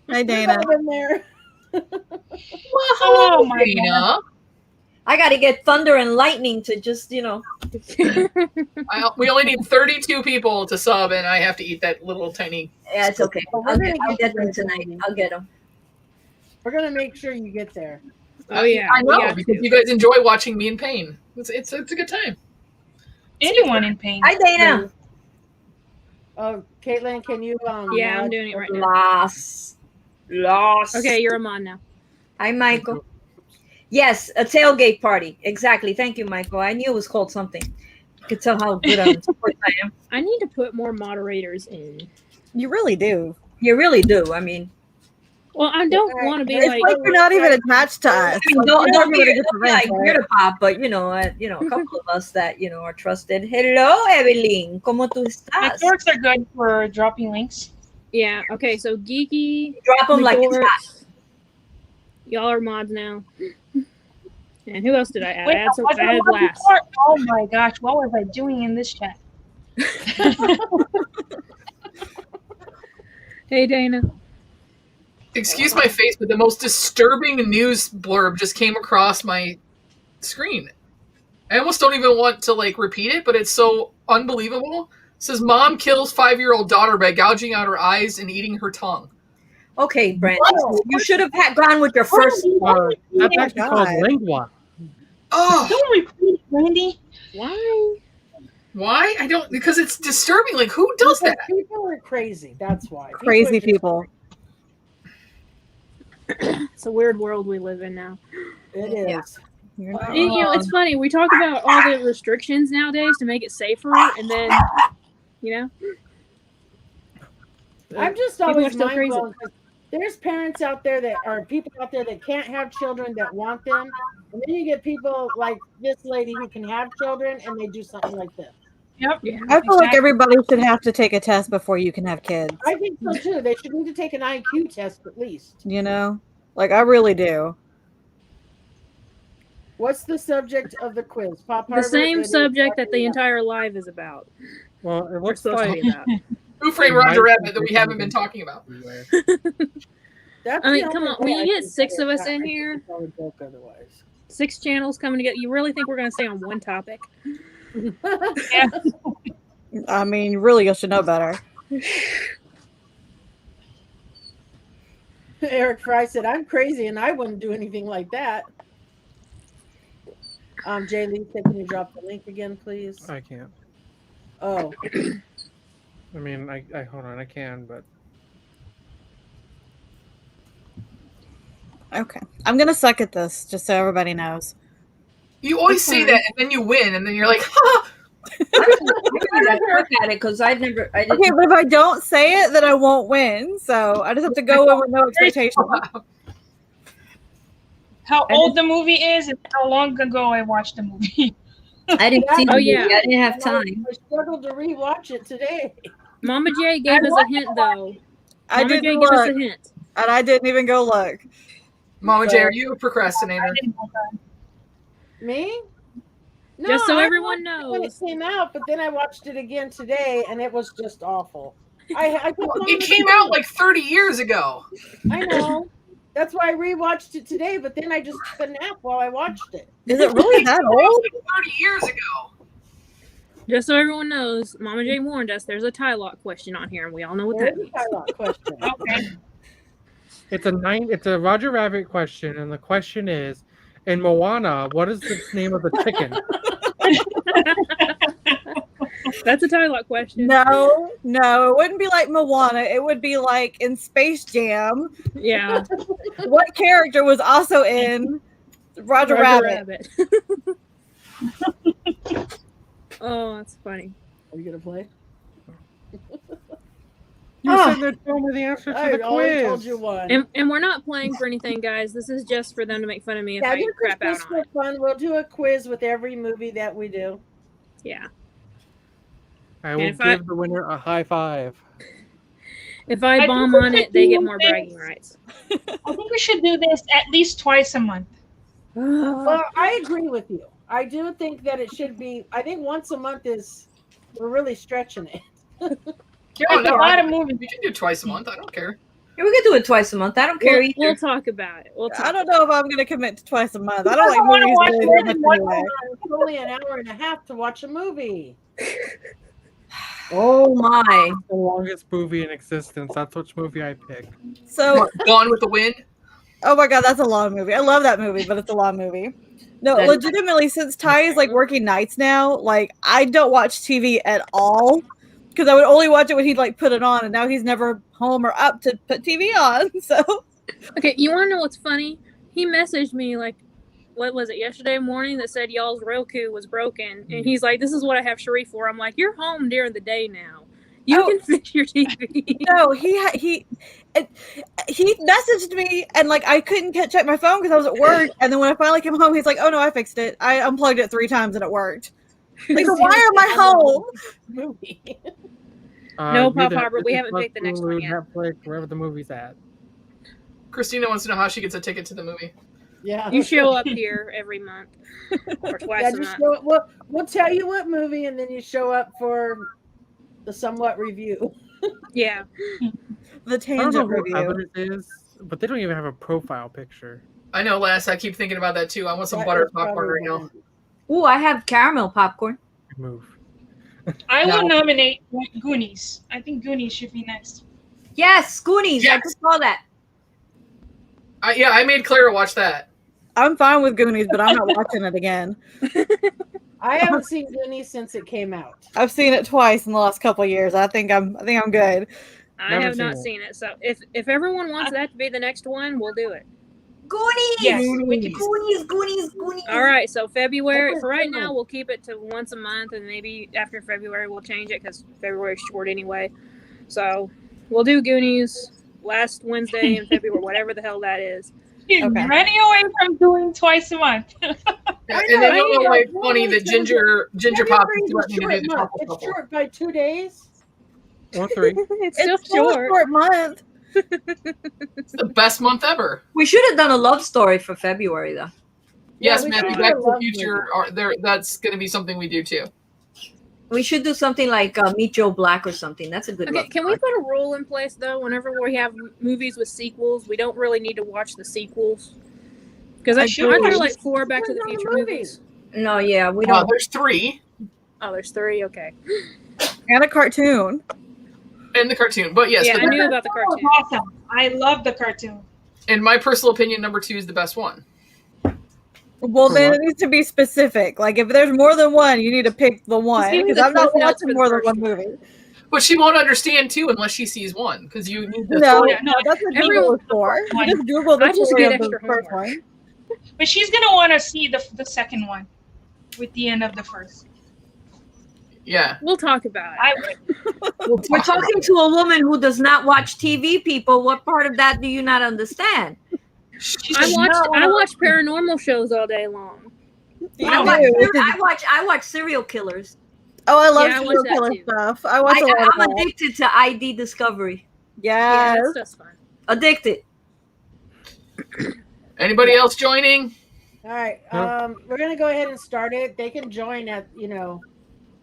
Hey, Dana. In there. Oh my Dana. I got to get thunder and lightning to just, We only need 32 people to sub, and I have to eat that little tiny. Yeah, it's okay. Well, we're I'll gonna get get them to that. tonight. I'll get them. We're gonna make sure you get there. Oh yeah, I we know, have because to. you guys enjoy watching me in pain. It's a good time. Anyone in pain. Hi, Dana. Oh, Caitlyn, can you? Yeah, I'm mod- doing it right now. Lost. Okay, you're a mod now. Hi, Michael. Yes, a tailgate party. Exactly. Thank you, Michael. I knew it was called something. You could tell how good I am. I need to put more moderators in. You really do. You really do. I mean, Well, I don't want to be It's like. like you're not even attached to us. don't be Like, like Weird Pop, but a couple of us that are trusted. Hello, Evelyn. ¿Cómo tú My estás? shorts are good for dropping links. Yeah. Okay. So Geeky. Drop them like it's hot. McGorks, y'all are mods now. And who else did I add? Wait, I added was there one Blast. before? Oh my gosh, what was I doing in this chat? Hey, Dana. Excuse my face, but the most disturbing news blurb just came across my screen. I almost don't even want to repeat it, but it's so unbelievable. It says mom kills 5-year-old daughter by gouging out her eyes and eating her tongue. Okay, Brandon. You should have gone with your first. That's actually called lingua. Oh, Don't repeat it, Randy. Why? Why? I don't, because it's disturbing. Like, who does that? People are crazy. That's why. Crazy are just- people. It's a weird world we live in now. It is. Yeah. You're not And, you know, it's wrong. funny. We talk about all the restrictions nowadays to make it safer, and then, you know, I'm just People are always still mind crazy. blown because there's parents out there that are people out there that can't have children that want them, and then you get people like this lady who can have children and they do something like this. Yep. yeah. I feel like everybody should have to take a test before you can have kids. I think so too. They should need to take an IQ test at least. You know, like I really do. What's the subject of the quiz? Pop The Harvard, same it is subject that talking the about- entire live is about. Well, it We're looks supposed to like be about. Who Framed Roger Rabbit that we haven't been talking about? That's I mean, the come only on, when way you I get can 6 say of it. us in I think here, it's all a joke otherwise. 6 channels coming together, you really think we're going to stay on one topic? I mean, really, you should know better. Eric Fry said, "I'm crazy and I wouldn't do anything like that." Jay Lee said, "Can you drop the link again, please?" I can't. Oh, I mean, I hold on, I can, but Okay, I'm gonna suck at this, just so everybody knows. You always That's say fine. that, and then you win, and then you're like, ha! I gotta work at it because I didn't. Okay, but if I don't say it, then I won't win. So I just have to go in with no expectation. How old the movie is and how long ago I watched the movie. I didn't see the Oh, movie. yeah. I didn't have time. I struggled to rewatch it today. Mama J gave us a hint, though. I Mama J didn't gave us look, a hint. and I didn't even go look. Mama J, are you a procrastinator? I didn't have time. Me? No, Just so I everyone watched it when it knows. came out, but then I watched it again today, and it was just awful. I Well, it came out like 30 years ago. I know. That's why I rewatched it today, but then I just took a nap while I watched it. Is it really that It was old? like 30 years ago. Just so everyone knows, Mama J warned us there's a tie lock question on here, and we all know what There that is a means. Kylock question. Okay. it's a Roger Rabbit question, and the question is, in Moana, what is the name of the chicken? That's a tie lock question. No, it wouldn't be like Moana. It would be like in Space Jam. Yeah. What character was also in Roger Rabbit? Oh, that's funny. Are you gonna play? You said they'd tell me the answer to I the already told quiz. you one. And we're not playing for anything, guys. This is just for them to make fun of me if Yeah, I this crap is out just on it. for fun. We'll do a quiz with every movie that we do. Yeah. I will if I- give the winner a high five. If I I bomb think we on should it, they do get more this. bragging rights. I think we should do this at least twice a month. Well, I agree with you. I do think that it should be. I think once a month is. We're really stretching it. There's no, a lot of movies. We can do twice a month. I don't care. Yeah, we can do it twice a month. I don't care either. We'll talk about it. We'll talk. I don't know if I'm going to commit to twice a month. I don't like I wanna movies watch really more that than much one anyway. It's only an hour and a half to watch a movie. Oh my! The longest movie in existence. That's which movie I pick. So, What, Gone with the Wind? oh my god, that's a long movie. I love that movie, but it's a long movie. No, That- legitimately, since Ty is like working nights now, like I don't watch TV at all because I would only watch it when he'd like put it on, and now he's never home or up to put TV on. So, Okay, you want to know what's funny? He messaged me like, what was it, yesterday morning that said y'all's Roku was broken. And he's like, this is what I have Sharif for. I'm like, you're home during the day now. You Oh. can fix your TV. no, he messaged me, and like I couldn't check my phone because I was at work, and then when I finally came home, he's like, "Oh no, I fixed it. I unplugged it 3 times and it worked." Like, so why am I home? Movie. No, Be Pop that Harbor, we Disney haven't Plus, picked the next one Hulu, yet. Netflix, wherever the movie's at. Christina wants to know how she gets a ticket to the movie. Yeah. You show up here every month or twice Yeah, a just month. show, we'll tell you what movie, and then you show up for the somewhat review. Yeah. The I don't know tangent who review. Evidence is, but they don't even have a profile picture. I know, Les. I keep thinking about that too. I want some That butter is popcorn probably right now. one. Ooh, I have caramel popcorn. Move. I No. will nominate Goonies. I think Goonies should be next. Yes, Goonies. I Yes. just saw that. I made Clara watch that. I'm fine with Goonies, but I'm not watching it again. I haven't seen Goonies since it came out. I've seen it twice in the last couple of years. I think I'm good. I Never have not seen seen it. So if everyone wants that to be the next one, we'll do it. Goonies. Yes. Goonies. All right. So February. That's For right a good now, one. we'll keep it to once a month, and maybe after February we'll change it because February's short anyway. So we'll do Goonies last Wednesday in February, whatever the hell that is. She's Okay. running away from doing twice a month. Yeah, I and know, then you'll know right? why funny that Ginger Pop is threatening to do the month. truffle It's couple. short by 2 days. Or 3. It's still It's still a short. short month. It's the best month ever. We should have done a love story for February though. Yes, we Matthew, should do Back a to the love Future are there. That's going to be something we do too. We should do something like Meet Joe Black or something. That's a good Okay, love can we story. put a rule in place though? Whenever we have movies with sequels, we don't really need to watch the sequels because I feel like 4 Back to the Depends on Future the movie. movies. No, yeah, we don't. There's 3 Oh, there's 3. Okay. And a cartoon. in the cartoon, but yes, Yeah, but I knew about the That was cartoon. awesome. I love the cartoon. in my personal opinion, number 2 is the best one. Well, For then what? it needs to be specific. Like if there's more than one, you need to pick the one. give me Because the I'm not Cliff Notes watching for the more than first one one. movie. But she won't understand 2 unless she sees 1 because you need the No, story. Yeah, no, that's what Google everyone- is for. You One. just Google the I just story get of the extra first homework. one. But she's gonna want to see the second one with the end of the first. Yeah, We'll talk about it. I would. We're talking to a woman who does not watch TV, people. What part of that do you not understand? I watch paranormal shows all day long. I watch serial killers. Oh, I love Yeah, I watch serial that killer too. stuff. I watch a lot of I'm that. addicted to ID Discovery. Yeah, Yes. that stuff's fun. Addicted. Anybody else joining? All right. Huh? We're gonna go ahead and start it. They can join at a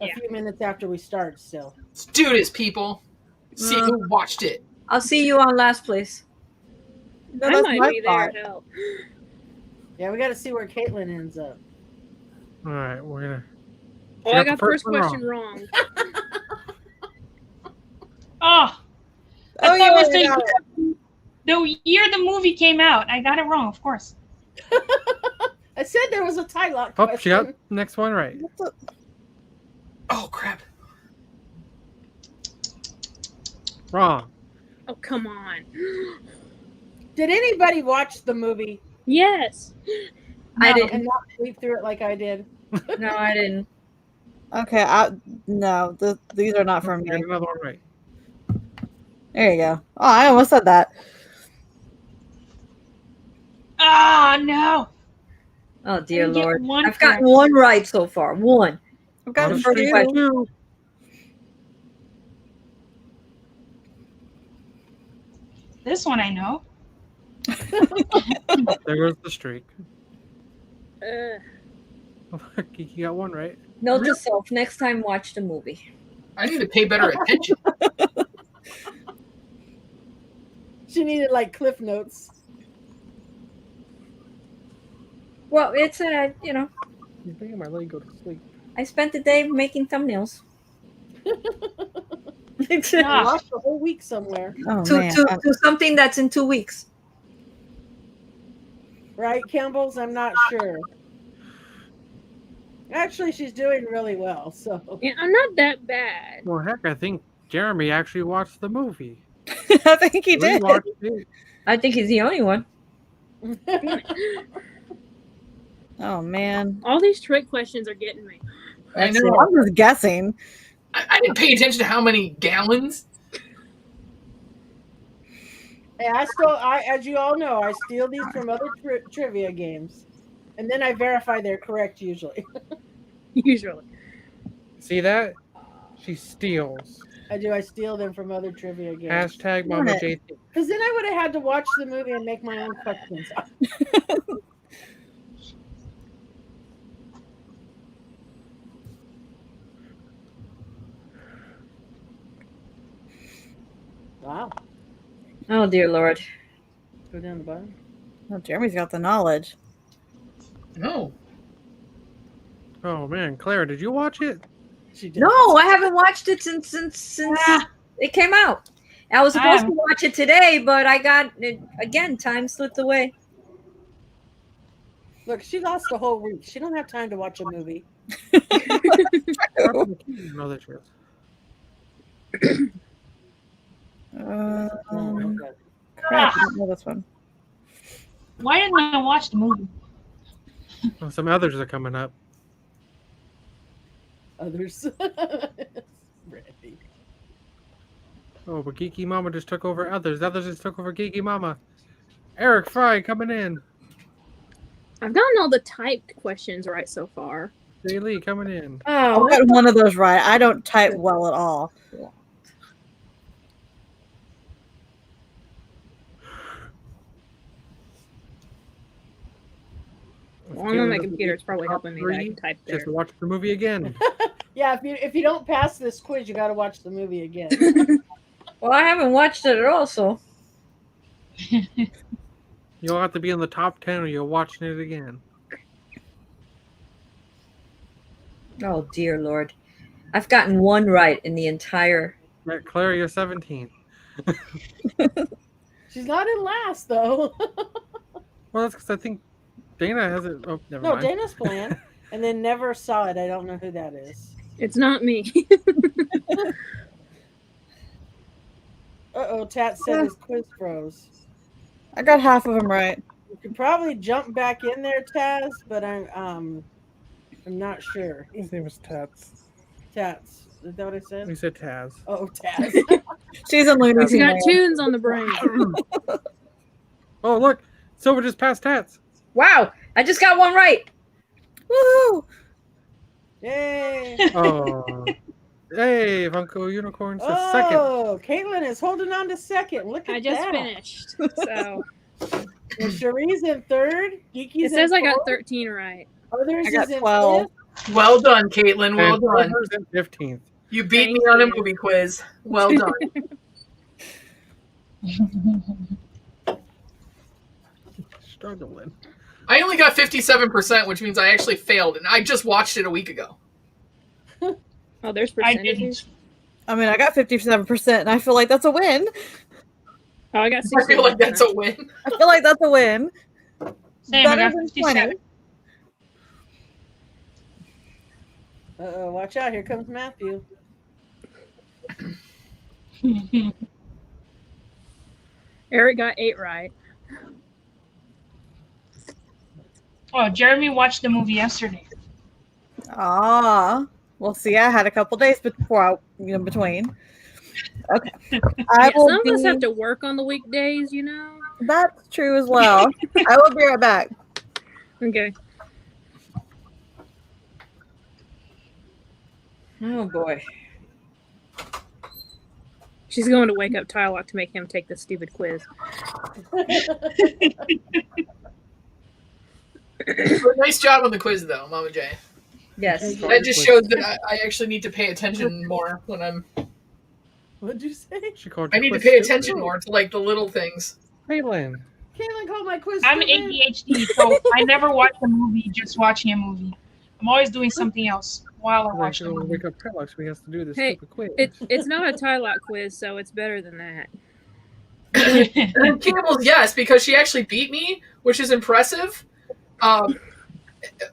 Yeah. few minutes after we start. Still. Let's do this, people. See who watched it. I'll see you on last place. No, I that's might my be there. thought. Hell. Yeah, we got to see where Caitlyn ends up. All right, we're gonna. Oh, You I got got the the first first one question wrong. Oh, I Oh, thought yeah, it was we got it. the year the movie came out. I got it wrong, of course. I said there was a tie lock Oh, question. she got the next one right. Oh crap! Wrong. Oh, come on. Did anybody watch the movie Yes. I didn't. and not sleep through it like I did? No, I didn't. Okay, no, these are not from Got me. another one right. There you go. Oh, I almost said that. Ah, no. Oh dear Only get Lord. one I've gotten correct. one right so far. One. I've got On the the first street question. too. This one I know. There goes the streak. Uh, Kiki got one right. Note to self: next time, watch the movie. I need to pay better attention. She needed like cliff notes. Well, it's You're making my leg go to sleep. I spent the day making thumbnails. I lost the whole week somewhere, Oh to, man. to something that's in 2 weeks. right, Campbell's? I'm not sure. Actually, she's doing really well. So yeah, I'm not that bad. Well, heck, I think Jeremy actually watched the movie. I think he did. Watched it. I think he's the only one. Oh man. All these trick questions are getting me. I So know. I'm just guessing. I didn't pay attention to how many gallons. Hey, as you all know, I steal these from other trivia games, and then I verify they're correct usually. Usually. See that? She steals. I do. I steal them from other trivia games. Hashtag Mama JT. Because then I would have had to watch the movie and make my own questions. Wow. Oh dear Lord. Go down the bottom. Well, Jeremy's got the knowledge. No. Oh man, Claire, did you watch it? She did. No, I haven't watched it since it came out. I was supposed to watch it today, but I got it again. Time slipped away. Look, she lost the whole week. She don't have time to watch a movie. No, that's true. Crap, I don't know this one. Why didn't I watch the movie? Well, some others are coming up. Others. Brandy. Oh, but Geeky Mama just took over others. Others just took over Geeky Mama. Eric Fry coming in. I've gotten all the typed questions right so far. Jay Lee coming in. Oh, I got one of those right. I don't type well at all. Well, I'm on my computer. It's probably helping me that I can type there. Just watch the movie again. Yeah, if you don't pass this quiz, you got to watch the movie again. Well, I haven't watched it at all, so. You'll have to be in the top 10 or you're watching it again. Oh, dear Lord. I've gotten one right in the entire. Right, Claire, you're 17. She's not in last, though. Well, that's because I think Dana has it. Oh, never No, mind. Dana's playing. And then never saw it. I don't know who that is. It's not me. Uh-oh, Tat said his quiz froze. I got half of them right. You could probably jump back in there, Taz, but I'm not sure. His name is Tats. Tats. Is that what I said? We said Taz. Oh, Taz. She's in Looney She got Tunes. tunes on the brain. Oh, look. Silver just passed Tats. Wow! I just got one right. Woohoo! Yay! Oh. Hey, Funko Unicorn says second. Oh, Caitlyn is holding on to second. Look at I just that. finished. So Well, Cherie's in third. Geeky's it says in I got fourth. 13 right. Others I got is in 12. fifth. Well done, Caitlin. Well And done. Silver's in 15th. You beat Thank me on a you. movie quiz. Well done. Struggling. I only got 57%, which means I actually failed, and I just watched it a week ago. Oh, there's I percentages. didn't. I mean, I got 57%, and I feel like that's a win. Oh, I got 60. I feel like that's a win. I feel like that's a win. Same, I Better got than 57. Uh-oh, watch out. Here comes Matthew. Eric got 8 right. Oh, Jeremy watched the movie yesterday. Ah, well, see, I had a couple days before between. Okay, I Yeah, will some of us be- have to work on the weekdays, you know. That's true as well. I will be right back. Okay. Oh, boy. She's going to wake up Tylock to make him take this stupid quiz. Nice job on the quiz, though, Mama J. Yes. That just shows that I actually need to pay attention more when I'm. What'd you say? She called I you need to quiz pay stupid. attention more to like the little things. Caitlin. Caitlyn called my quiz. I'm stupid. ADHD, so I never watch a movie just watching a movie. I'm always doing something else while I I watch the actually movie. wake up Tylock, so he has to do this Hey, stupid quiz. It's not a Tylock quiz, so it's better than that. And Campbell's yes, because she actually beat me, which is impressive. Or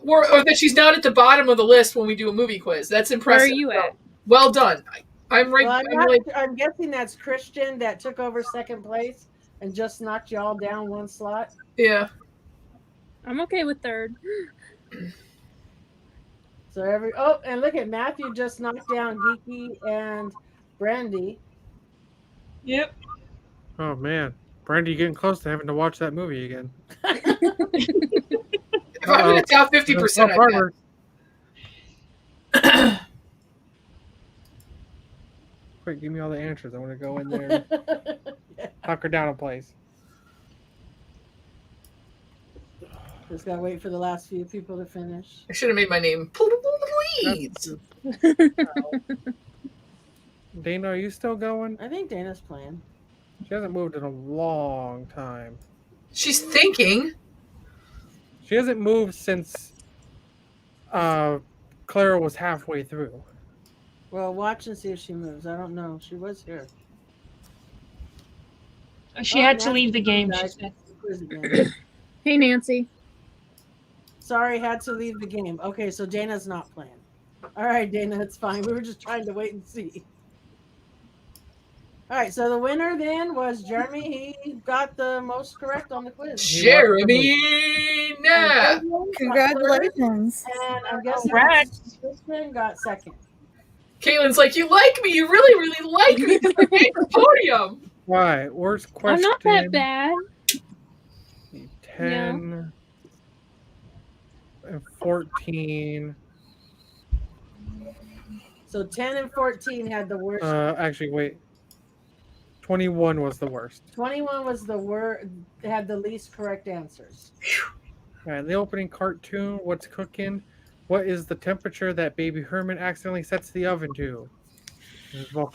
that she's not at the bottom of the list when we do a movie quiz. That's Where impressive. are you at? Well done. I'm right. Well, I'm like, I'm guessing that's Christian that took over second place and just knocked y'all down one slot. yeah. I'm okay with third. So and look at Matthew just knocked down Geeky and Brandy. Yep. Oh, man. Brandy, getting close to having to watch that movie again. If I'm in the top 50%, I bet. Quick, give me all the answers. I want to go in there and knock her down a place. Just gotta wait for the last few people to finish. I should have made my name. Please. Dana, are you still going? I think Dana's playing. She hasn't moved in a long time. She's thinking. She hasn't moved since Clara was halfway through. Well, watch and see if she moves. I don't know. She was here. She had to leave the game, she Guys, said. quiz again. Hey, Nancy. Sorry, had to leave the game. Okay, so Dana's not playing. All right, Dana, it's fine. We were just trying to wait and see. All right, so the winner then was Jeremy. He got the most correct on the quiz. Jeremy, nah. Congratulations. And I'm guessing Congrats. Kristen got second. Caitlin's like, you like me. You really, really like me. This is my favorite podium. All right, worst question. I'm not that bad. 10 and 14. So 10 and 14 had the worst. Actually, wait. 21 was the worst. 21 was the had the least correct answers. All right, the opening cartoon, what's cooking? What is the temperature that Baby Herman accidentally sets the oven to?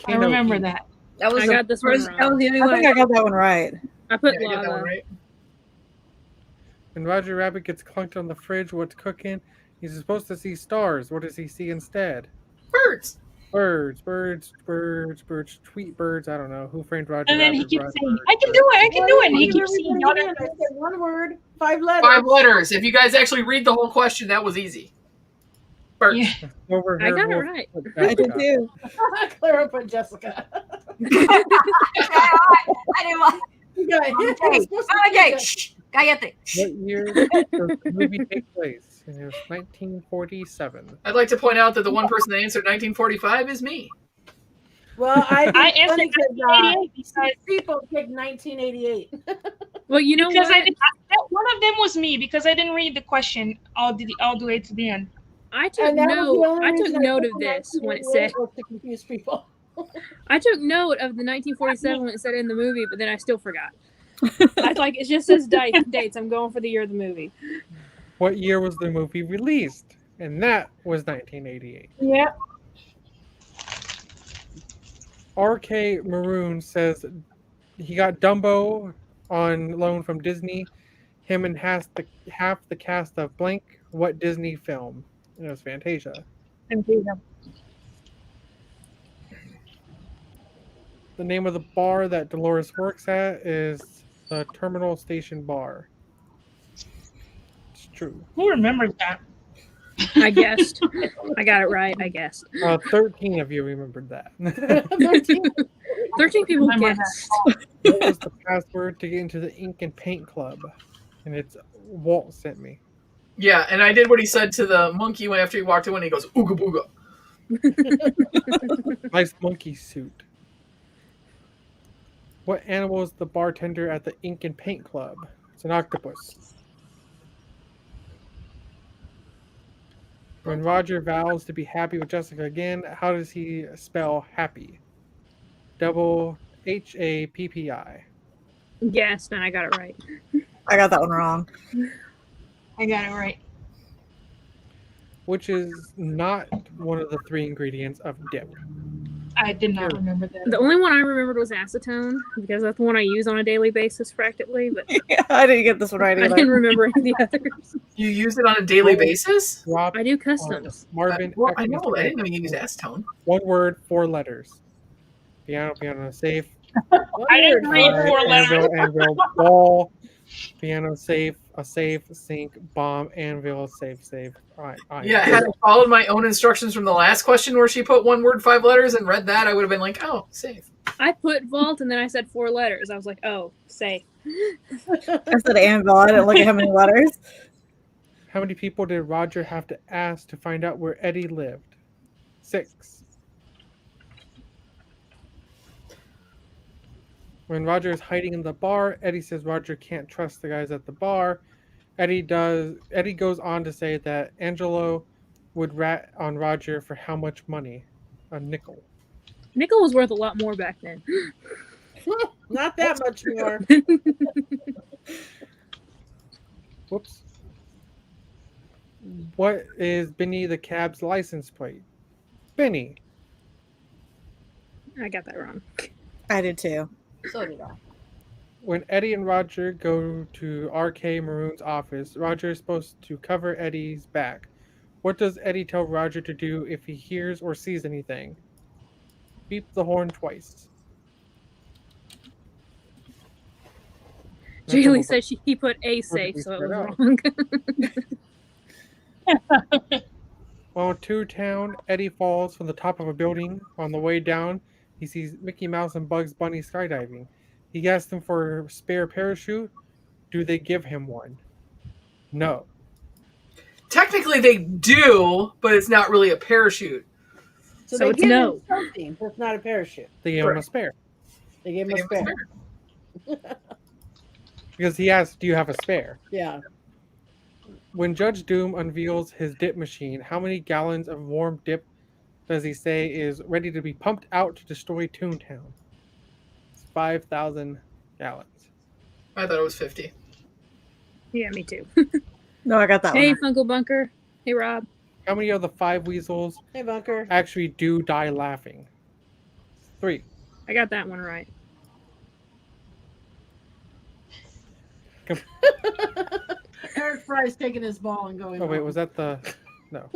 I remember heat. that. That was I the got this one first. wrong. That was the only I one. think I got that one right. I put Yeah, I got that lava. one right. When Roger Rabbit gets clunked on the fridge, what's cooking? He's supposed to see stars. What does he see instead? Birds. Birds, tweet birds. I don't know. Who framed Roger And then Rabbit? he keeps Roger saying, Rabbit. I can do it, I can do it. And he keeps saying the other I said one word, 5 letters. 5 letters. If you guys actually read the whole question, that was easy. Birds. Yeah. Over I here, got it we'll right. put I did Jessica. too. Clara put Jessica. I didn't want. You got it. Okay, okay, shh, cállate. What year does the movie take place? It was 1947. I'd like to point out that the one person that answered 1945 is me. Well, I answered think 1988 because people picked 1988. Well, you know because what? one of them was me because I didn't read the question all the way to the end. I took And that was the note. only I took reason note put of this when it 1988 said. was to confuse people. I took note of the 1947 when it said in the movie, but then I still forgot. I like it just says dates. I'm going for the year of the movie. What year was the movie released? And that was 1988. Yeah. RK Maroon says he got Dumbo on loan from Disney. Him and half the cast of blank. What Disney film? It was Fantasia. The name of the bar that Dolores works at is the Terminal Station Bar. It's true. Who remembers that? I guessed. I got it right. I guessed. 13 of you remembered that. 13 people Remember guessed. What was the password to get into the Ink and Paint Club? And it's Walt sent me. Yeah, and I did what he said to the monkey when after he walked in. He goes, ooga booga. Nice monkey suit. What animal is the bartender at the Ink and Paint Club? It's an octopus. When Roger vows to be happy with Jessica again, how does he spell happy? Double HAPPI. Guessed, and I got it right. I got that one wrong. I got it right. Which is not one of the 3 ingredients of dip. I did not remember that. The only one I remembered was acetone because that's the one I use on a daily basis practically. But Yeah, I didn't get this one right I either. didn't remember any of the others. You use it on a daily basis? Drop I do customs. Marvin. Well, I know. I didn't know you use acetone. 1 word, 4 letters. Piano, safe. I didn't read 4 letters. Anvil, ball. Piano, safe. A safe, sink, bomb, anvil, safe. Yeah, had I followed my own instructions from the last question where she put 1 word, 5 letters and read that, I would have been like, oh, safe. I put vault and then I said 4 letters. I was like, oh, safe. I said anvil. I didn't look at how many letters. How many people did Roger have to ask to find out where Eddie lived? 6. When Roger is hiding in the bar, Eddie says Roger can't trust the guys at the bar. Eddie goes on to say that Angelo would rat on Roger for how much money? A nickel. Nickel was worth a lot more back then. Not that much more. Whoops. What is Benny the cab's license plate? Benny. I got that wrong. I did too. So did I. When Eddie and Roger go to RK Maroon's office, Roger is supposed to cover Eddie's back. What does Eddie tell Roger to do if he hears or sees anything? Beep the horn twice. Julie said he put a safe, so it was wrong. While in Toontown, Eddie falls from the top of a building. On the way down, he sees Mickey Mouse and Bugs Bunny skydiving. He asks them for a spare parachute. Do they give him one? No. Technically, they do, but it's not really a parachute. So So they it's give no. him something, but it's not a parachute. They give him a spare. They gave him They a give him spare. Because he asks, do you have a spare? Yeah. When Judge Doom unveils his dip machine, how many gallons of warm dip does he say is ready to be pumped out to destroy Toontown? It's 5,000 gallons. I thought it was 50. Yeah, me too. No, I got that Hey, one. Funkle Bunker. Hey, Rob. How many of the 5 weasels Hey, Bunker. actually do die laughing? 3. I got that one right. Eric Fry's taking his ball and going. Oh wait, home. was that the... No.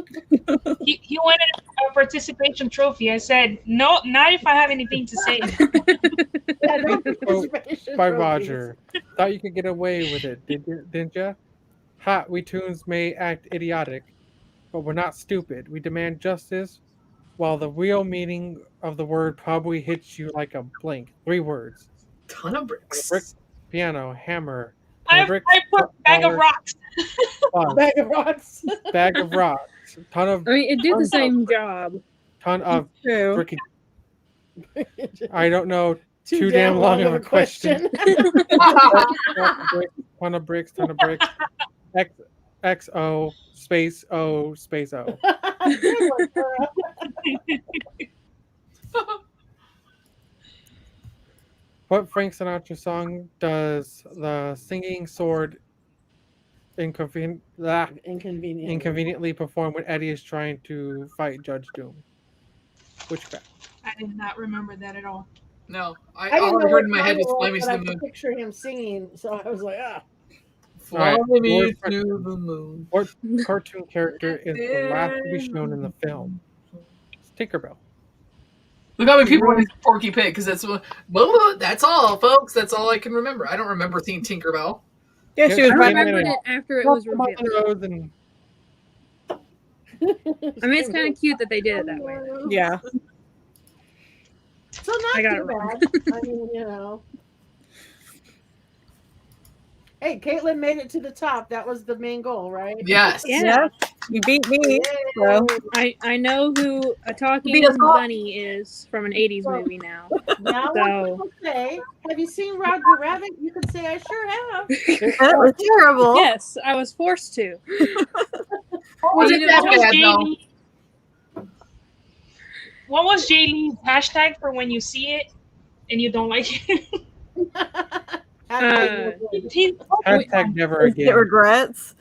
He wanted a participation trophy. I said, no, not if I have anything to say. Yeah, no Oh, participation By trophies. Roger. Thought you could get away with it, didn't ya? Ha, we Toons may act idiotic, but we're not stupid. We demand justice, while the real meaning of the word probably hits you like a blink. 3 words. Ton of bricks. Brick, piano, hammer, ton I of bricks, put bag of dollar, rocks. bug, Bag of rocks. bag of rocks, ton of I mean, it did the same job. ton of True. bricky. I don't know. Too damn long of a question. Ton of bricks, ton of bricks. XO space O space O. Good one, Sarah. What Frank Sinatra song does the singing sword Inconvenient. inconveniently perform when Eddie is trying to fight Judge Doom? Witchcraft. I did not remember that at all. No, I I didn't all know I heard in what my head song it was Fly Me but to I the could Moon. picture him singing, so I was like, ah. Fly Alright, me word to the moon. What cartoon character is the last to be shown in the film? It's Tinkerbell. Look how many people went to Porky Pig because that's that's all, folks. That's all I can remember. I don't remember seeing Tinkerbell. Yeah, she was I right. remembered it after it was Walk 'em up revealed. the road and I mean, it's kind of cute that they did it that way. Yeah. So not I got too it wrong. bad. I mean, you know. Hey, Caitlyn made it to the top. That was the main goal, right? Yes. Yeah. You beat me. Yay. So. I know who a talking Beat us all. bunny is from an 80s movie now. Now, So- when people say, have you seen Roger Rabbit? You can say, I sure have. That was terrible. Yes, I was forced to. Was You it know, that What was bad Jay though? Lee- What was Jay Lee's hashtag for when you see it and you don't like it? He- hashtag never Get again. regrets.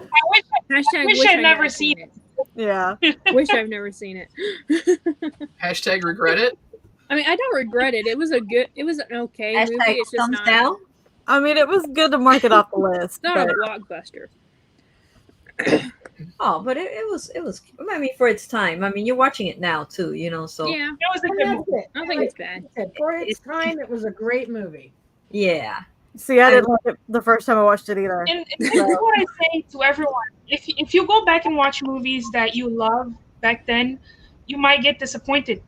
Hashtag wish I'd never seen it. Yeah. Wish I've never seen it. Hashtag regret it. I mean, I don't regret it. It was an okay movie. Hashtag It's just thumbs not, down. I mean, it was good to mark it off the list. it's not a But blockbuster. Oh, but it was. I mean, for its time. I mean, you're watching it now too. You know, so Yeah, It was a And good that's movie. it. I don't think it's bad. Like I said, for its time, it was a great movie. yeah. see, I didn't like it the first time I watched it either. And this is what I say to everyone: if you go back and watch movies that you love back then, you might get disappointed.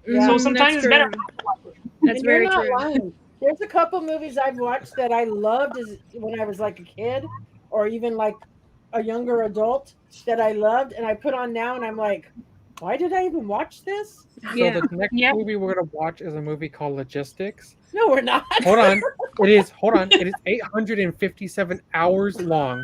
Yeah. So Mhm, sometimes that's it's better. true. not to watch it. That's And very you're not true. lying. There's a couple movies I've watched that I loved when I was like a kid, or even like a younger adult that I loved, and I put on now, and I'm like, why did I even watch this? Yeah. So the next Yeah. movie we're gonna watch is a movie called Logistics. No, we're not. Hold on. It is 857 hours long.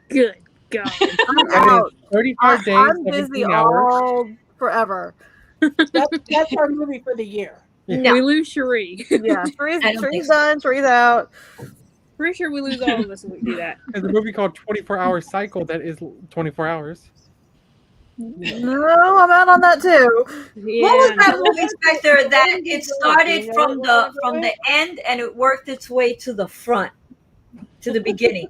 Good God. I'm And out. it's 35 days, I'm busy 17 hours. all forever. That's our movie for the year. No. We lose Cherie. Yeah, Sheree's I don't think so. done. Sheree's out. Pretty sure we lose all of us if we do that. There's a movie called 24 Hour Cycle that is 24 hours. No, I'm out on that too. Yeah, What was no. that movie, Inspector? That it started from the end and it worked its way to the front, to the beginning.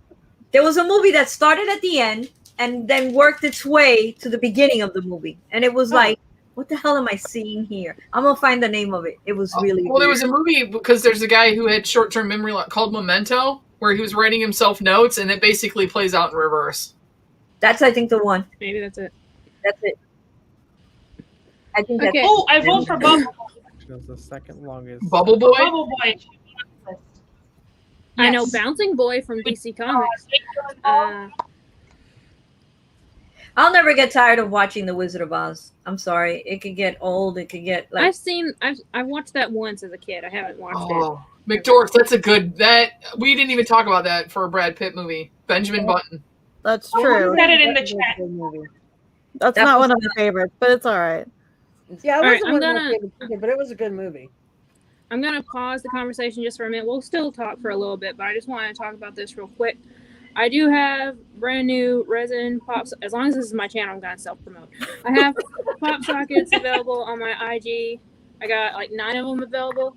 There was a movie that started at the end and then worked its way to the beginning of the movie, and it was like, what the hell am I seeing here? I'm gonna find the name of it. It was really Well, there weird. was a movie because there's a guy who had short-term memory called Memento, where he was writing himself notes, and it basically plays out in reverse. That's, I think, the one. Maybe that's it. That's it. I think Okay. Oh, I vote for Bubble. It was the second longest. Bubble Boy. Bubble Boy. I know Yes. Bouncing Boy from DC Comics. I'll never get tired of watching The Wizard of Oz. I'm sorry. It could get old. It could get like. I've watched that once as a kid. I haven't watched it. Oh, McDorf, that's a good. That we didn't even talk about that for a Brad Pitt movie. Benjamin Button. That's Who true. said it in the That's a chat? good movie. That's That not was one of my favorites, but it's all right. Yeah, it All right, wasn't I'm one of my gonna- favorites either, but it was a good movie. I'm gonna pause the conversation just for a minute. We'll still talk for a little bit, but I just want to talk about this real quick. I do have brand new resin pops. As long as this is my channel, I'm gonna self promote. I have pop sockets available on my IG. I got like 9 of them available,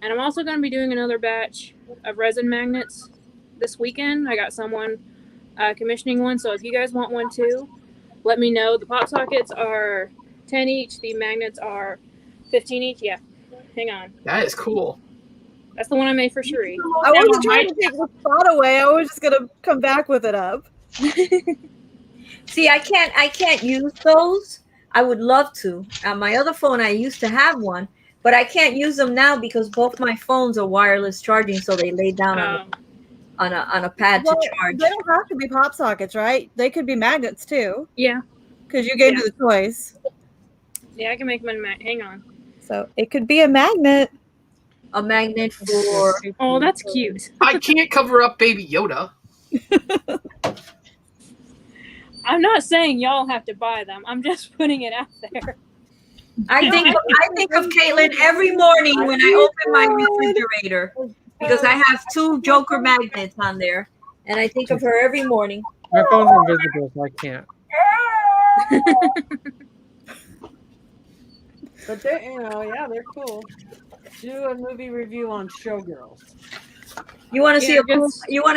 and I'm also gonna be doing another batch of resin magnets this weekend. I got someone commissioning one, so if you guys want one too, let me know. The pop sockets are 10 each. The magnets are 15 each. Yeah, hang on. That is cool. That's the one I made for Sheree. I wasn't trying to take the spot away. I was just gonna come back with it up. See, I can't use those. I would love to. On my other phone, I used to have one, but I can't use them now because both my phones are wireless charging, so they lay down on a pad Well, to charge. they don't have to be pop sockets, right? They could be magnets too, Yeah, because you gave me the choice. yeah, I can make them. Hang on. So it could be a magnet. A magnet for Oh, that's cute. I can't cover up Baby Yoda. I'm not saying y'all have to buy them. I'm just putting it out there. I think of Caitlyn every morning when I open my refrigerator because I have 2 Joker magnets on there, and I think of her every morning. My phone's invisible, so I can't. But they, yeah, they're cool. Do a movie review on Showgirls. You want to Yeah,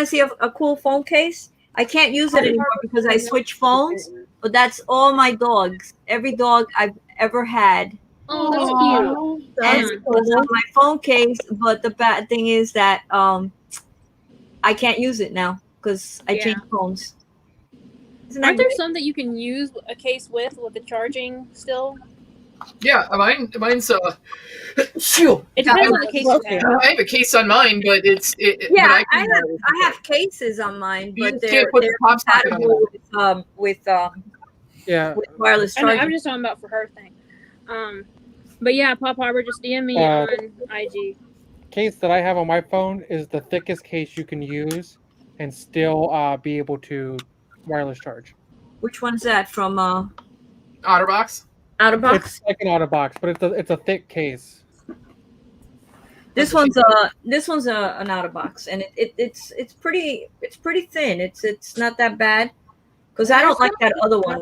see a cool phone case? I can't use it anymore because I switched phones. But that's all my dogs. Every dog I've ever had. Oh, that's cute. And it was on my phone case. But the bad thing is that I can't use it now because I changed phones. Isn't that Aren't there great? some that you can use a case with the charging still? Yeah, mine's Phew. It depends on the case you have. I have a case on mine, but it's Yeah, but I have cases on mine, You but just they're can't put the pop socket on compatible with Yeah. wireless I know, charging. I'm just talking about for her thing. But yeah, Pop Harbor, just DM me on IG. Case that I have on my phone is the thickest case you can use and still be able to wireless charge. Which one's that from? OtterBox. OtterBox. It's like an OtterBox, but it's a thick case. This one's an OtterBox, and it's pretty thin. It's not that bad because I don't like that other one.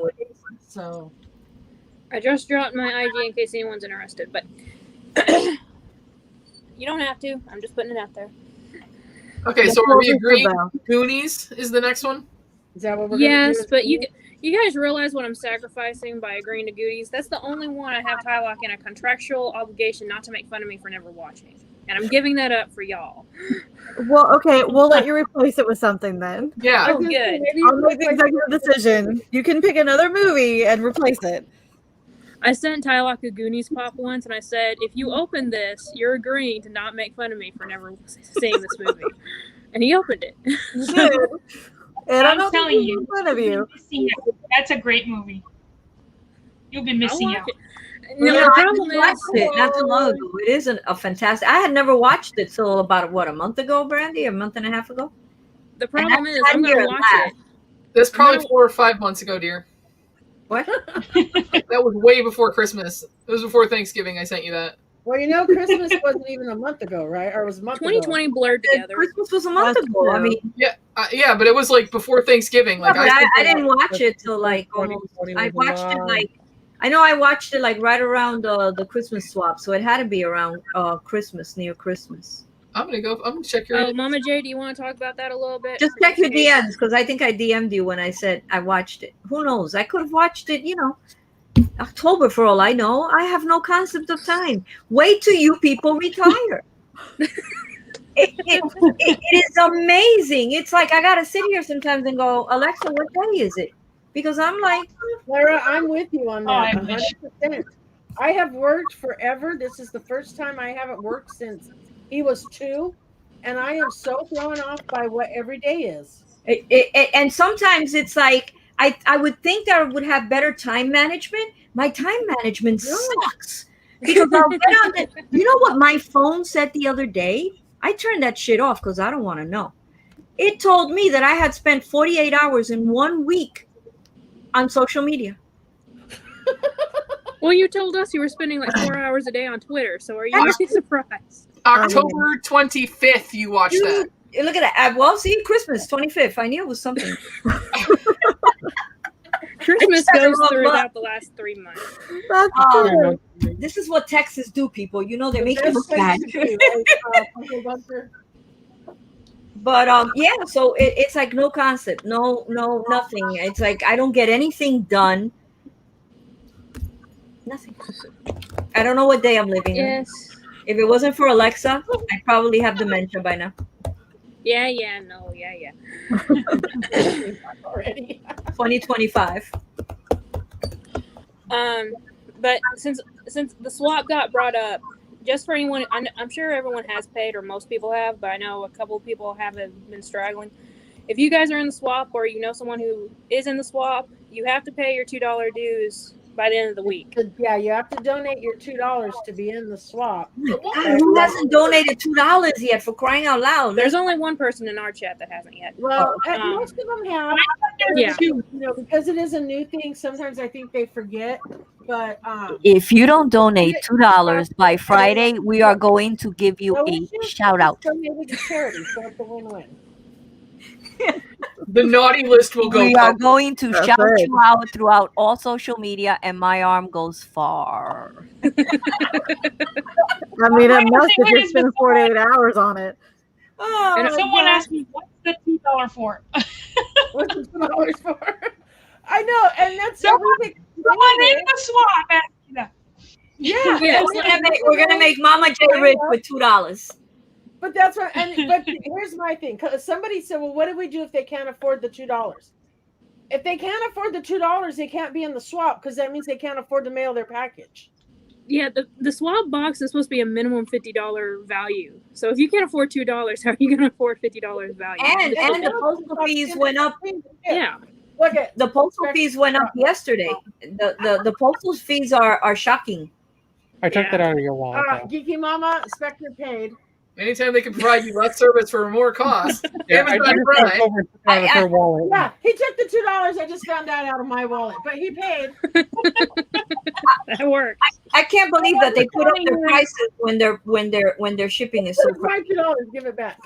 So I just dropped my IG in case anyone's interested, but you don't have to. I'm just putting it out there. Okay, so are we agreeing Goonies is the next one? is that what we're Yes, gonna do? but you guys realize what I'm sacrificing by agreeing to Goonies? That's the only one I have Tylock in a contractual obligation not to make fun of me for never watching. And I'm giving that up for y'all. Well, okay, we'll let you replace it with something then. Yeah. Oh, good. I'll make the executive decision. You can pick another movie and replace it. I sent Tylock a Goonies pop once, and I said, if you open this, you're agreeing to not make fun of me for never seeing this movie. And he opened it. Good. And I I'm don't telling think you, in front of you. that's a great movie. You'll be missing out. No, Yeah, the I problem just watched is, it not too long ago. It is a fantastic. I had never watched it till about a month ago, Brandy, a month and a half ago. the problem is, I'm going to watch it. That's probably No. 4 or 5 months ago, dear. What? That was way before Christmas. It was before Thanksgiving. I sent you that. Well, Christmas wasn't even a month ago, right? Or it was a month ago. 2020 blurred together. Christmas was a month That's ago. I true. mean, Yeah, but it was like before Thanksgiving. Like yeah, but I I didn't watch it till like 2020 almost. I was watched it long. like. I know I watched it like right around the Christmas swap, so it had to be around Christmas, near Christmas. I'm gonna check your. Oh, Mama J, do you want to talk about that a little bit? Just check your DMs because I think I DM'd you when I said I watched it. Who knows? I could have watched it, October for all I know. I have no concept of time. Wait till you people retire. It is amazing. It's like I gotta sit here sometimes and go, Alexa, what day is it? because I'm like, Lara, I'm with you on that. I wish. 100%. I have worked forever. This is the first time I haven't worked since he was 2, and I am so thrown off by what every day is. and sometimes it's like I would think that I would have better time management. My time management sucks because I'll get on the. You know what my phone said the other day? I turned that shit off because I don't want to know. It told me that I had spent 48 hours in 1 week on social media. Well, you told us you were spending like 4 hours a day on Twitter, so are you really surprised? October 25th, you watched that. Look at that. Well, see, Christmas 25th. I knew it was something. Christmas Except goes for through month. about the last 3 months. That's Oh, true. this is what Texas do, people. You know, they make you Best look place bad. to be, like, Uncle Bunker. But yeah, so it's like no concept, no nothing. It's like I don't get anything done. Nothing. I don't know what day I'm living in. Yes. If it wasn't for Alexa, I'd probably have dementia by now. Yeah. Already. 2025. But since the swap got brought up, just for anyone, I'm sure everyone has paid, or most people have, but I know a couple of people haven't been struggling. If you guys are in the swap, or you know someone who is in the swap, you have to pay your $2 dues by the end of the week. Yeah, you have to donate your $2 to be in the swap. God, who hasn't donated $2 yet, for crying out loud? There's only one person in our chat that hasn't yet. Well, most of them have. Yeah. You know, because it is a new thing. Sometimes I think they forget. But If you don't donate $2 by Friday, we are going to give you a shout out. Donated to charity, so it's a win-win. The naughty list will go. We are going to That's shout right. you out throughout all social media, and my arm goes far. I mean, it must if you're spending 48 hours on it. And someone asked me, "What's the $2 for?" What's the $2 for? I know, and that's everything. Someone in the swap asked me that. Yeah, Yeah, and We're gonna make Mama J rich with $2. But that's what. But here's my thing. 'Cause somebody said, "Well, what do we do if they can't afford the $2? If they can't afford the $2, they can't be in the swap because that means they can't afford to mail their package." Yeah, the swap box is supposed to be a minimum $50 value. So if you can't afford $2, how are you going to afford $50 value? And the postal fees went up. Yeah. Look at The postal fees went up yesterday. The postal fees are shocking. I took that out of your wallet. though. Geeky Mama Spectre paid. Anytime they can provide you less service for more cost. Yeah, I Amazon took Prime. it over out of her wallet. Yeah, he took the $2. I just found that out of my wallet, but he paid. That works. I can't believe that they put up their prices when their shipping is so Where's my $2? Give it back.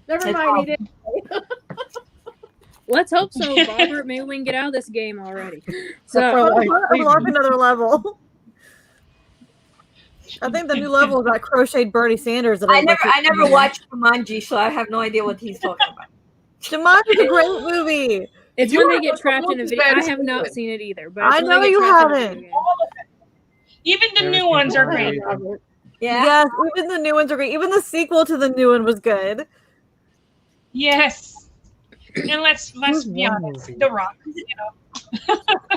Never It's mind, he didn't. Let's hope so, Barbara. Maybe we can get out of this game already. So, So, level up another level. I think the new level is that crocheted Bernie Sanders. That I never watched Jumanji, so I have no idea what he's talking about. Jumanji's a great movie. it's You when are they get the trapped in a most video. I bad have not student. seen it either, but I it's when know they get you trapped in a haven't. video. Even the new ones are great. Yeah. Yes, even the new ones are great. Even the sequel to the new one was good. Yes. And let's Who's be one honest, movie? The Rock. You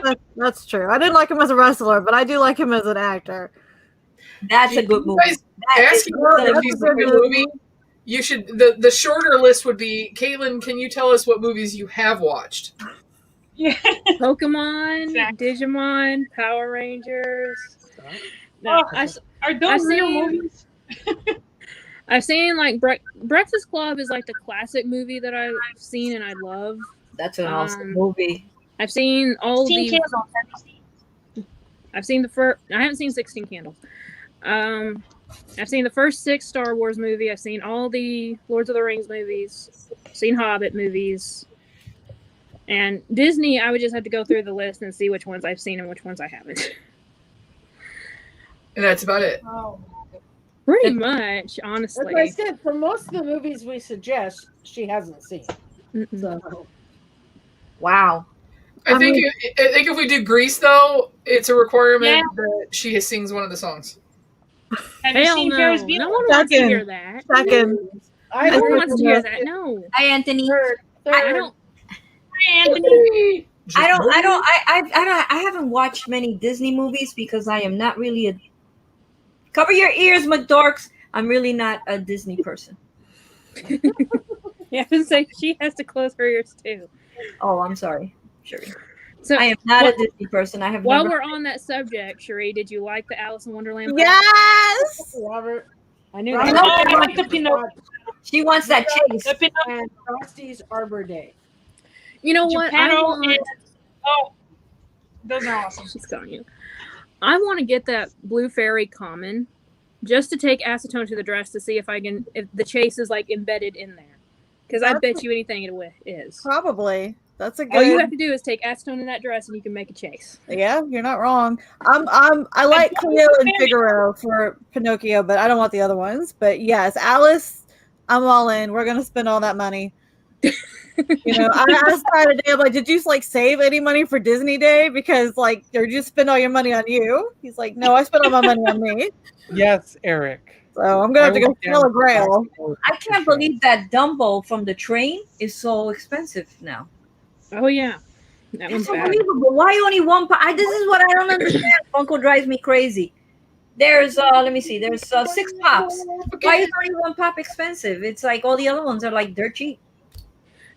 know. That's true. I didn't like him as a wrestler, but I do like him as an actor. That's a good You movie. guys That ask is you good. if he's a good movie. You should. The shorter list would be. Caitlin, can you tell us what movies you have watched? Yeah. Pokemon, Exactly. Digimon, Power Rangers. No, Oh, Are those real seen- movies? I've seen like Breakfast Club is like the classic movie that I've seen and I love. That's an awesome Um, movie. I've seen all 16 the. Candles. Have you seen? I've seen the first. I haven't seen 16 Candles. I've seen the first 6 Star Wars movie. I've seen all the Lords of the Rings movies. Seen Hobbit movies. And Disney, I would just have to go through the list and see which ones I've seen and which ones I haven't. And that's about it. Oh. Pretty much, As honestly. I said, for most of the movies we suggest, she hasn't seen. Mm-mm. So Wow. I think if we do Grease though, it's a requirement Yeah. that she sings one of the songs. Have you Hell seen no. Ferris No Bueller? one wants to Second. hear that. Second, I No one agree wants with to hear you. that. No. Hi, Anthony. Third, I don't. Anthony. I haven't watched many Disney movies because I am not really a. Cover your ears, McDorks. I'm really not a Disney person. Yeah, I was say she has to close her ears too. Oh, I'm sorry, Sherry. So I am not a Disney person. I have. While never... we're on that subject, Sheree, did you like the Alice in Wonderland? Yes. Robert. I knew Robert, that. I like the Pinocchio. She wants that chase. The Pinocchio. and Frosty's Arbor Day. You know what? Geppetto and those are awesome. She's calling you. I want to get that Blue Fairy common, just to take acetone to the dress to see if the chase is like embedded in there. Because I bet you anything it is. Probably. That's a good. All you have to do is take acetone in that dress, and you can make a chase. Yeah, you're not wrong. I like Cleo and Figaro for Pinocchio, but I don't want the other ones. But yes, Alice, I'm all in. We're gonna spend all that money. You know, I asked Ty today, I'm like, did you like save any money for Disney Day? Because like, or you just spend all your money on you? He's like, no, I spent all my money on me. Yes, Eric. So I'm gonna have to go steal a Grail. I can't believe that Dumbo from the train is so expensive now. Oh yeah, that one's That's bad. unbelievable. Why only one pop? This is what I don't understand. Uncle drives me crazy. There's let me see. There's 6 pops. Why is only one pop expensive? It's like all the other ones are like dirt cheap.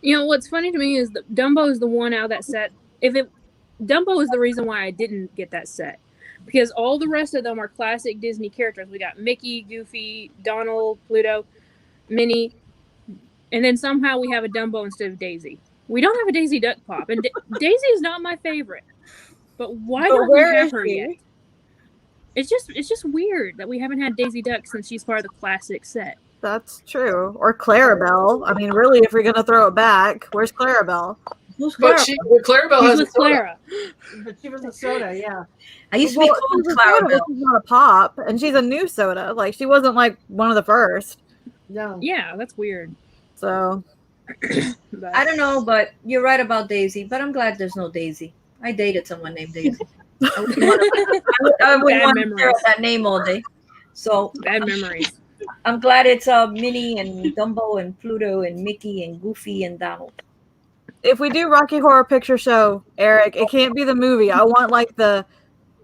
You know what's funny to me is that Dumbo is the one out of that set. Dumbo is the reason why I didn't get that set, because all the rest of them are classic Disney characters. We got Mickey, Goofy, Donald, Pluto, Minnie, and then somehow we have a Dumbo instead of Daisy. We don't have a Daisy Duck Pop, and Daisy is not my favorite. But why don't we have her yet? It's just weird that we haven't had Daisy Duck since she's part of the classic set. That's true. Or Clarabelle. I mean, really, if you're gonna throw it back, where's Clarabelle? Who's But Clara? Clarabelle She's has with a soda. Clara. But she was a soda, yeah. I used to be called she's a soda, but Clarabelle. she's not a pop, and she's a new soda. Like she wasn't like one of the first. No. Yeah, that's weird. So But I don't know, but you're right about Daisy. But I'm glad there's no Daisy. I dated someone named Daisy. I wouldn't Bad want to memories. stare at that name all day. So bad memories. I'm glad it's Minnie and Dumbo and Pluto and Mickey and Goofy and Donald. if we do Rocky Horror Picture Show, Eric, it can't be the movie. I want like the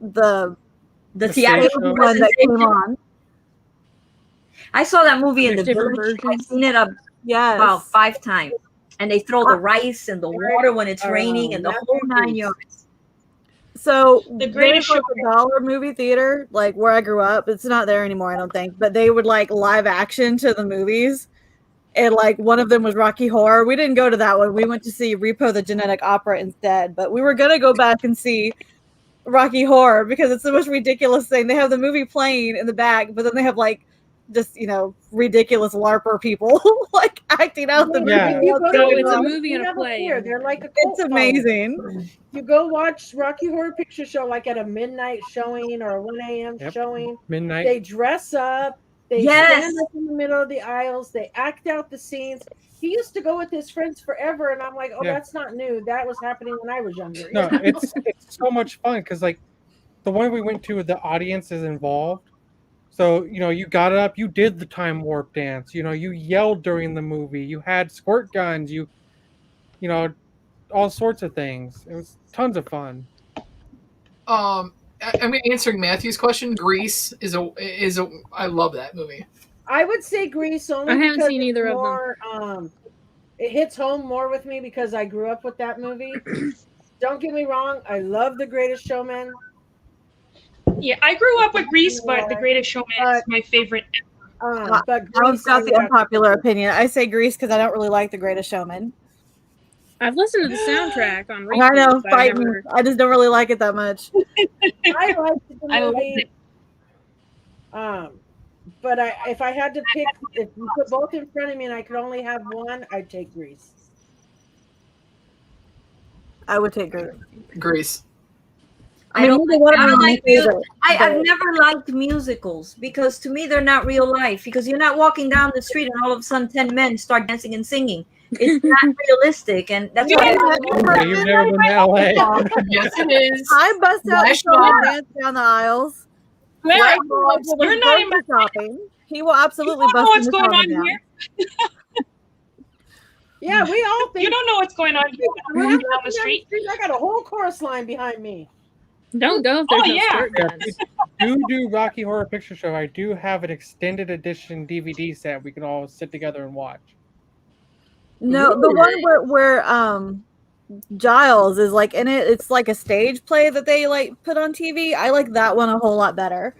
theatrical one that came presentation. on. I saw that movie in There's the different village. I've versions. seen it Yes. about 5 times. And they throw the rice and the water when it's raining and the whole 9 yards. So The Greatest there's, like, a dollar movie theater, like where I grew up. It's not there anymore, I don't think. But they would like live action to the movies, and like one of them was Rocky Horror. We didn't go to that one. We went to see Repo the Genetic Opera instead. But we were gonna go back and see Rocky Horror because it's the most ridiculous thing. They have the movie playing in the back, but then they have like just ridiculous LARPer people like acting out the movie. Yeah. So it's a movie and a play. Here. They're like a cult It's amazing. You go watch Rocky Horror Picture Show like at a midnight showing or a 1 a.m. Yep. showing. Midnight. They dress up. They Yes. stand up in the middle of the aisles. They act out the scenes. He used to go with his friends forever, and I'm like, oh, Yeah. that's not new. That was happening when I was younger. No, it's so much fun because like the one we went to, the audience is involved. So you got up, you did the time warp dance. You yelled during the movie. You had squirt guns. You all sorts of things. It was tons of fun. I'm answering Matthew's question. Grease is a. I love that movie. I would say Grease only I haven't because seen it's either of them. more, it hits home more with me because I grew up with that movie. Don't get me wrong. I love The Greatest Showman. Yeah, I grew up with Grease, but The Greatest Showman is my favorite. But I've Grease, got the I- unpopular opinion. I say Grease because I don't really like The Greatest Showman. I've listened to the soundtrack on repeat. I know, but I've fight me. never- I just don't really like it that much. I liked the I loved movie. But if I had to pick, if you put both in front of me and I could only have one, I'd take Grease. I would take Grease. Grease. I don't neither one of I them don't are my like music. favorite, I've but- never liked musicals because to me they're not real life. Because you're not walking down the street and all of a sudden 10 men start dancing and singing. It's not realistic, and that's why. Yeah, you've never been to LA. Yes, it is. I bust out Flash the mob. dance down the aisles. Claire, Flash mob will you're go not in my. shopping. He will absolutely You don't know bust what's in the going on shopping down. here. Yeah, we all think You don't know what's going on here when I'm down walking the street. I got a whole chorus line behind me. Don't go if there's Oh, no yeah. squirt Yeah, guns. do Rocky Horror Picture Show. I do have an extended edition DVD set we can all sit together and watch. No, the one where Giles is like in it. It's like a stage play that they like put on TV. I like that one a whole lot better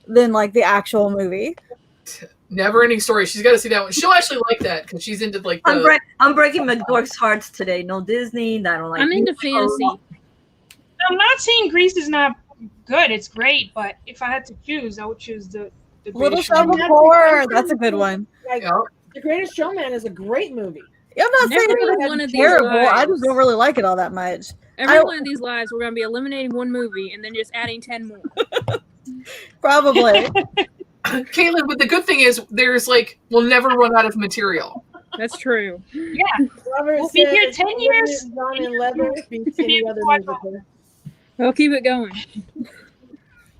than like the actual movie. Never ending story. She's got to see that one. She'll actually like that because she's into like the. I'm breaking McDork's hearts today. No Disney. I don't like. I'm into musicals. fantasy. I'm not saying Grease is not good. It's great, but if I had to choose, I would choose the Little Greatest Shop Showman. of Horror. That's a good one. Like Yeah. The Greatest Showman is a great movie. Yeah, I'm not saying Every it's one of these terrible. I lives- just don't really like it all that much. Every I- one of these lives, we're going to be eliminating one movie and then just adding 10 more. Probably. Caitlyn, but the good thing is there's like we'll never run out of material. That's true. Yeah, Robert We'll be here says, 10 years. John and Leather beats any other musical. We'll keep it going.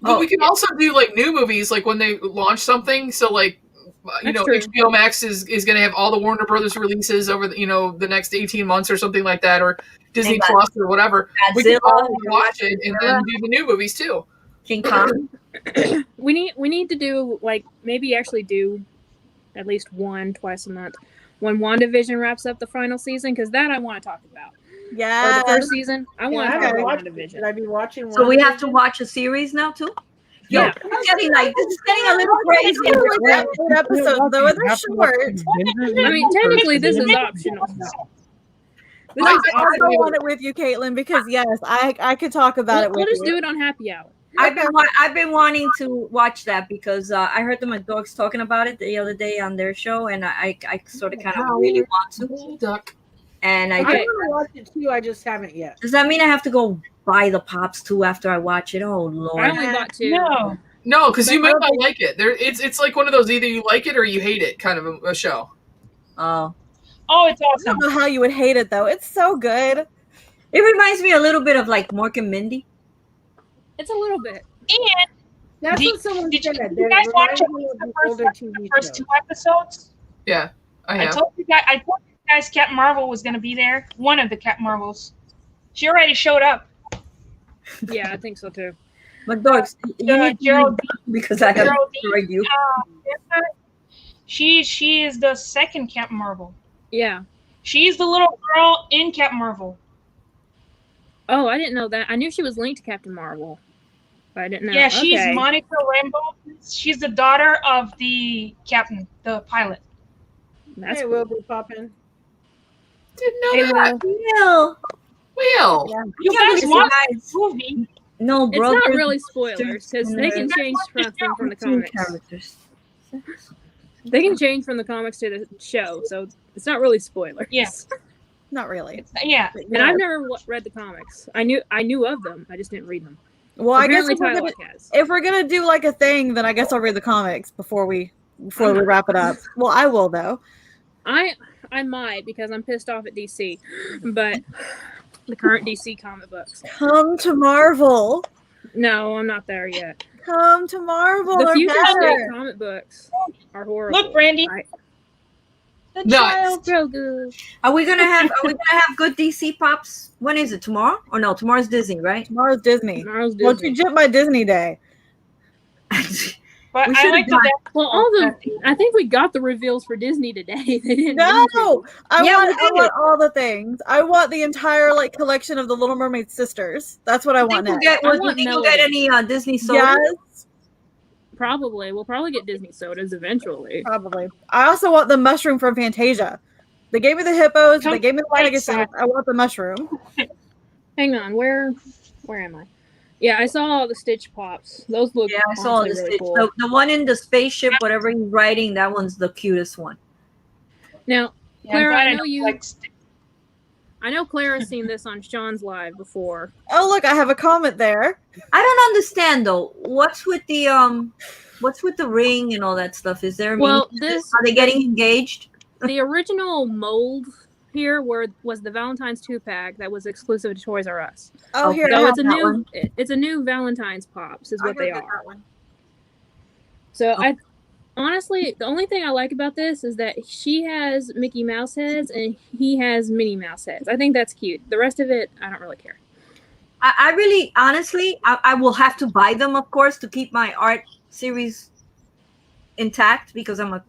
But we can also do like new movies, like when they launch something. So like, you That's know, true. HBO Max is going to have all the Warner Brothers releases over the next 18 months or something like that, or Disney And Plus or whatever. We can Godzilla, all watch it and then do the new movies too. King Kong. We need to do, like, maybe actually do at least twice a month when WandaVision wraps up the final season, because that I want to talk about. Or Yeah. the first season. I want to I talk gotta about watch. Should WandaVision. I be watching? So we have to WandaVision? watch a series now too. Yeah. It's getting like this is getting a little crazy. Like 8 episodes though, and they're short. I mean, technically, this is optional. This I- is I optional. don't want it with you, Caitlin, because yes, I could talk about it with We'll just you. do it on Happy Hour. I've been wanting to watch that because I heard the McDorks talking about it the other day on their show, and I sort of kind of really want to. Duck. And I I Okay. want to watch it too. I just haven't yet. does that mean I have to go buy the pops too after I watch it? Oh I Lord! only got 2. No, No, because you might not like it. It's like one of those either you like it or you hate it kind of a show. Oh, it's I awesome. don't know how you would hate it though. It's so good. it reminds me a little bit of like Mork and Mindy. It's a little bit. And That's Did- what someone did said. you That guys it watch reminds me of the the first older one, TV the first shows. 2 episodes? Yeah, I I have. told you guys Captain Marvel was going to be there. One of the Captain Marvels. She already showed up. Yeah, I think so too. McDorks, you need to Geraldine. because I have Geraldine, destroyed you. She is the second Captain Marvel. Yeah. She's the little girl in Captain Marvel. Oh, I didn't know that. I knew she was linked to Captain Marvel, but I didn't know. Yeah, she's Okay. Monica Rambeau. She's the daughter of the captain, the pilot. That's Hey, cool. we'll be popping. Didn't know Hey, that. Will. Will. You Can't guys believe watch you the movie. No, It's brother. not really spoilers because they can change from the comics. characters. They can change from the comics to the show, so it's not really spoilers. Yeah. Not really. Yeah. And I've never read the comics. I knew of them. I just didn't read them. Well, I guess Apparently if we're gonna do like a thing, then I guess I'll read the comics before we wrap it up. Well, I will though. I might because I'm pissed off at DC, but the current DC comic books. Come to Marvel. No, I'm not there yet. Come to Marvel. The They're Future better. State comic books are horrible. Look, Brandy. The Nuts. child so good. Are we gonna have good DC pops? When is it? Tomorrow? Or no? Tomorrow's Disney, right? Tomorrow's Disney. Tomorrow's Well, Disney. you jump my Disney day. But We I should've like done- the Well, all the I think we got the reveals for Disney today. They didn't. need to. No, I Yeah, want we did. all the things. I want the entire like collection of the Little Mermaid sisters. That's what I want Think next. we'll I want get any Disney soda? Yes, Probably. We'll probably get Disney sodas eventually. probably. I also want the mushroom from Fantasia. They gave me the hippos. They gave me the Right Pegasus. side. I want the mushroom. Hang on, where am I? Yeah, I saw all the Stitch pops. Those look Yeah, I saw honestly the really Stitch. cool. The one in the spaceship, whatever he's riding, that one's the cutest one. Now, Yeah, Clara, I'm glad I know don't you. like I know Clara's seen this on Sean's live before. Oh, look, I have a comment there. I don't understand though. What's with the ring and all that stuff? Is there? Well, are they getting engaged? the original mold here was the Valentine's 2-pack that was exclusive to Toys R Us. Oh, Okay. here. I So have it's a that new one. it's a new Valentine's pops is I what they heard are. that one. So Honestly, the only thing I like about this is that she has Mickey Mouse heads and he has Minnie Mouse heads. I think that's cute. The rest of it, I don't really care. I really, honestly, I will have to buy them, of course, to keep my art series intact because I'm I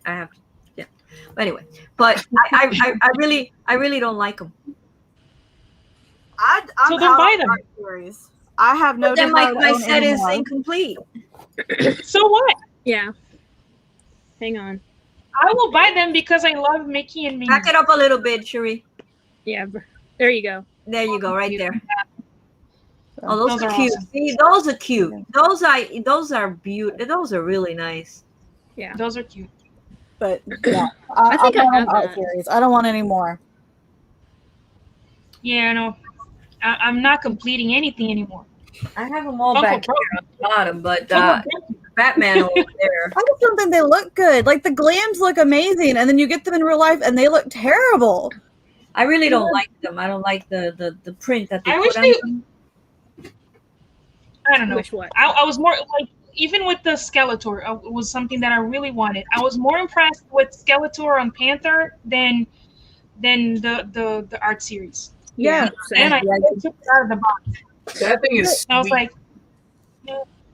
have to, yeah. But anyway, but I really don't like them. I'm So then out buy on them. art series. I have no But then desire to my own set is anymore. incomplete. So what? Yeah. Hang on. I will buy them because I love Mickey and Minnie. Back it up a little bit, Cherie. Yeah. There you go. There you go, right there. Oh, Those those are are cute. awesome. See, those are cute. Those are beautiful. Those are really nice. Yeah. Those are cute. But yeah, I think I I'm have out on art that. series. I don't want any more. Yeah, no. I'm not completing anything anymore. I have them all Funko back Pop. here on the bottom, but Funko Pop. Batman over there. I just don't think they look good. Like the glams look amazing, and then you get them in real life, and they look terrible. I really don't like them. I don't like the print that they I put wish on they- them. I don't know. Wish what? I was more like, even with the Skeletor, it was something that I really wanted. I was more impressed with Skeletor on Panther than the art series. Yeah. And I took it out of the box. That thing is. I was sweet. like,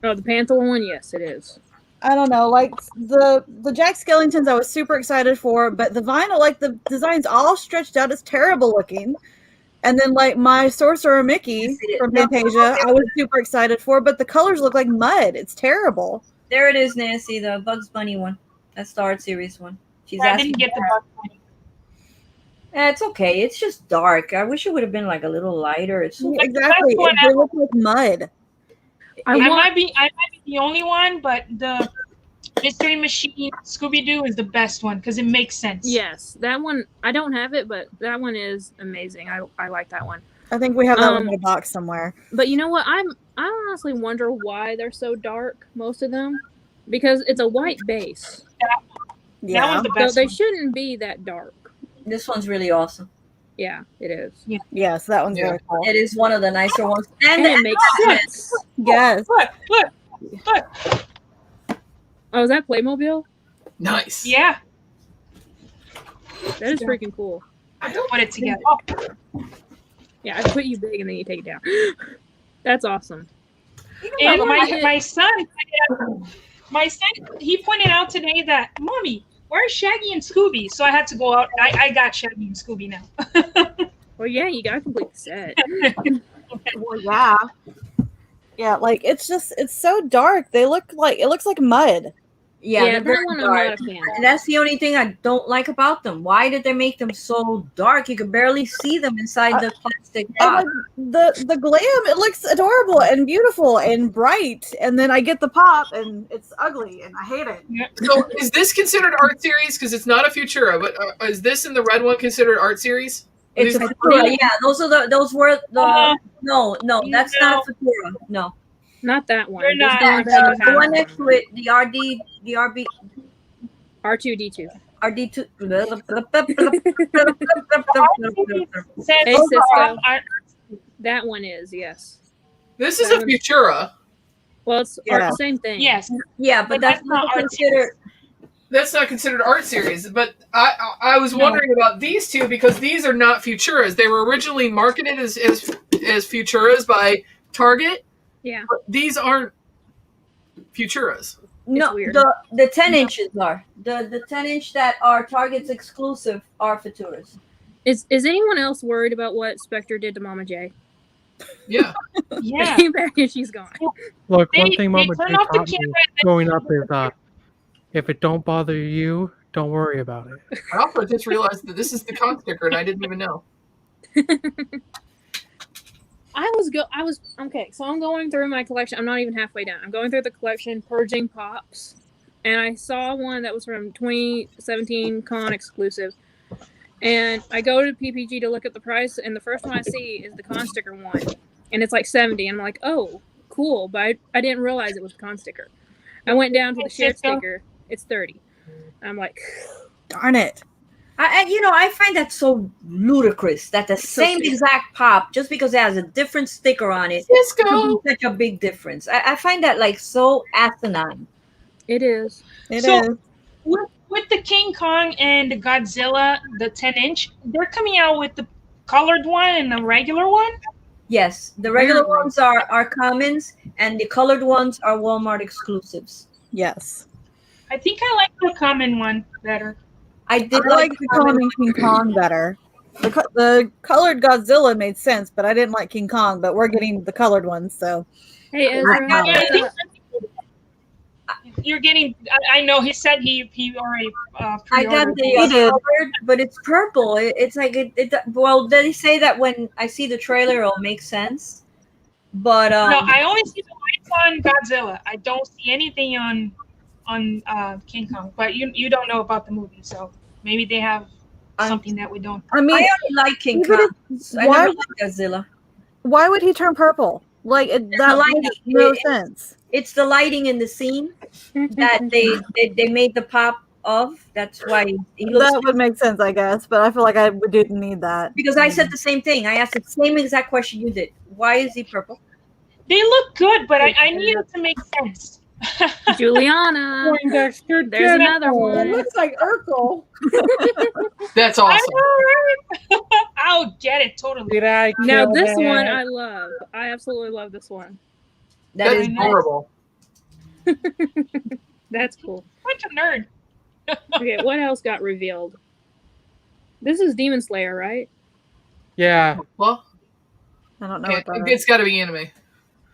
Oh, the Panther one? Yes, it is. I don't know, like the Jack Skellingtons I was super excited for, but the vinyl, like the design's all stretched out, it's terrible looking. And then like my Sorcerer Mickey from Fantasia, I was super excited for, but the colors look like mud. It's terrible. There it is, Nancy, the Bugs Bunny one. That's the art series one. She's I asking. didn't get the for- Bugs Bunny. It's okay. It's just dark. I wish it would have been like a little lighter. It's so Exactly. one They look like mud. I might be the only one, but the Mystery Machine Scooby Doo is the best one because it makes sense. Yes, that one. I don't have it, but that one is amazing. I like that one. I think we have that one in a box somewhere. But you know what? I honestly wonder why they're so dark. Most of them, because it's a white base, That Yeah. one's the so best they one. shouldn't be that dark. This one's really awesome. Yeah, it is, Yes, that one's Yeah. really cool. It is one of the nicer ones. and it makes sense. Yes. Look. Oh, is that Playmobil? Nice. Yeah, That is freaking cool. I have to put it together. Yeah, I put you big and then you take it down. That's awesome. And Well, my son, he pointed out today that, Mommy, where's Shaggy and Scooby? So I had to go out. I got Shaggy and Scooby now. Well, yeah, you gotta complete the set. Well, yeah. Yeah, like it's so dark. It looks like mud. Yeah, Yeah, they're that very one I'm dark. not a fan. And that's the only thing I don't like about them. Why did they make them so dark? You could barely see them inside the plastic And box. like the glam, it looks adorable and beautiful and bright. And then I get the pop and it's ugly and I hate it. So is this considered art series? Because it's not a Futura, but is this in the red one considered art series? It's a These- Futura, yeah. Those were the no, that's No. not a Futura. No, Not that one. They're Just not. the one the one next to it, the R2D2. RD2. Says, Hey, Cisco. I- That one is, yes. This is a Futura. Well, it's Yeah. the same thing. yes. Yeah, but that's not art considered. That's not considered art series. But I was wondering about these two because these are not Futuras. They were originally marketed as Futuras by Target. Yeah. But these aren't Futuras. No, weird. the 10 inches are the 10-inch that are Target's exclusive are Futuras. Is anyone else worried about what Spectre did to Mama J? Yeah. Yeah. Came back and she's gone. Look, They- one thing they Mama turn J off the taught me camera growing up is if it don't bother you, don't worry about it. I also just realized that this is the con sticker and I didn't even know. I was okay, so I'm going through my collection. I'm not even halfway done. I'm going through the collection, purging pops, and I saw one that was from 2017 con exclusive. And I go to PPG to look at the price, and the first one I see is the con sticker one, and it's like 70. And I'm like, oh, cool, but I didn't realize it was a con sticker. I went down to the shared sticker. It's 30. I'm like, Darn it. I find that so ludicrous that the same stupid. exact pop, just because it has a different sticker on it, Cisco. could be such a big difference. I find that like so asinine. It is. It So- is. With the King Kong and the Godzilla, the 10-inch, they're coming out with the colored one and the regular one. Yes, the regular Apparently. ones are commons, and the colored ones are Walmart exclusives. Yes. I think I like the common one better. I did I like the common King Kong better. The colored Godzilla made sense, but I didn't like King Kong. But we're getting the colored ones, so Hey, Ezra. Yeah, Yeah, I think you're getting. I know he said he already I got pre-ordered. the He did. colored, but it's purple. It's like it. Well, they say that when I see the trailer, it'll make sense. But No, I only see the lights on Godzilla. I don't see anything on King Kong. But you don't know about the movie, so maybe they have something that we don't. I I mean, only like King even Kong. if- I why- never liked Godzilla. why would he turn purple? Like that lighting. makes no It- sense. It's the lighting in the scene that they made the pop of. That's why he looks. That would make sense, I guess, but I feel like I didn't need that. Because I said the same thing. I asked the same exact question you did. Why is he purple? They look good, but I need it to make sense. Juliana. Poindexter There's another General. It one. looks like Urkel. That's I awesome. know, right? I'll get it totally. Did I Now kill this that? one I love. I absolutely love this one. That That's is nice. adorable. That's cool. Bunch of nerd. Okay, what else got revealed? This is Demon Slayer, right? Yeah. Well, I don't know yeah, what that is. it's got to be anime.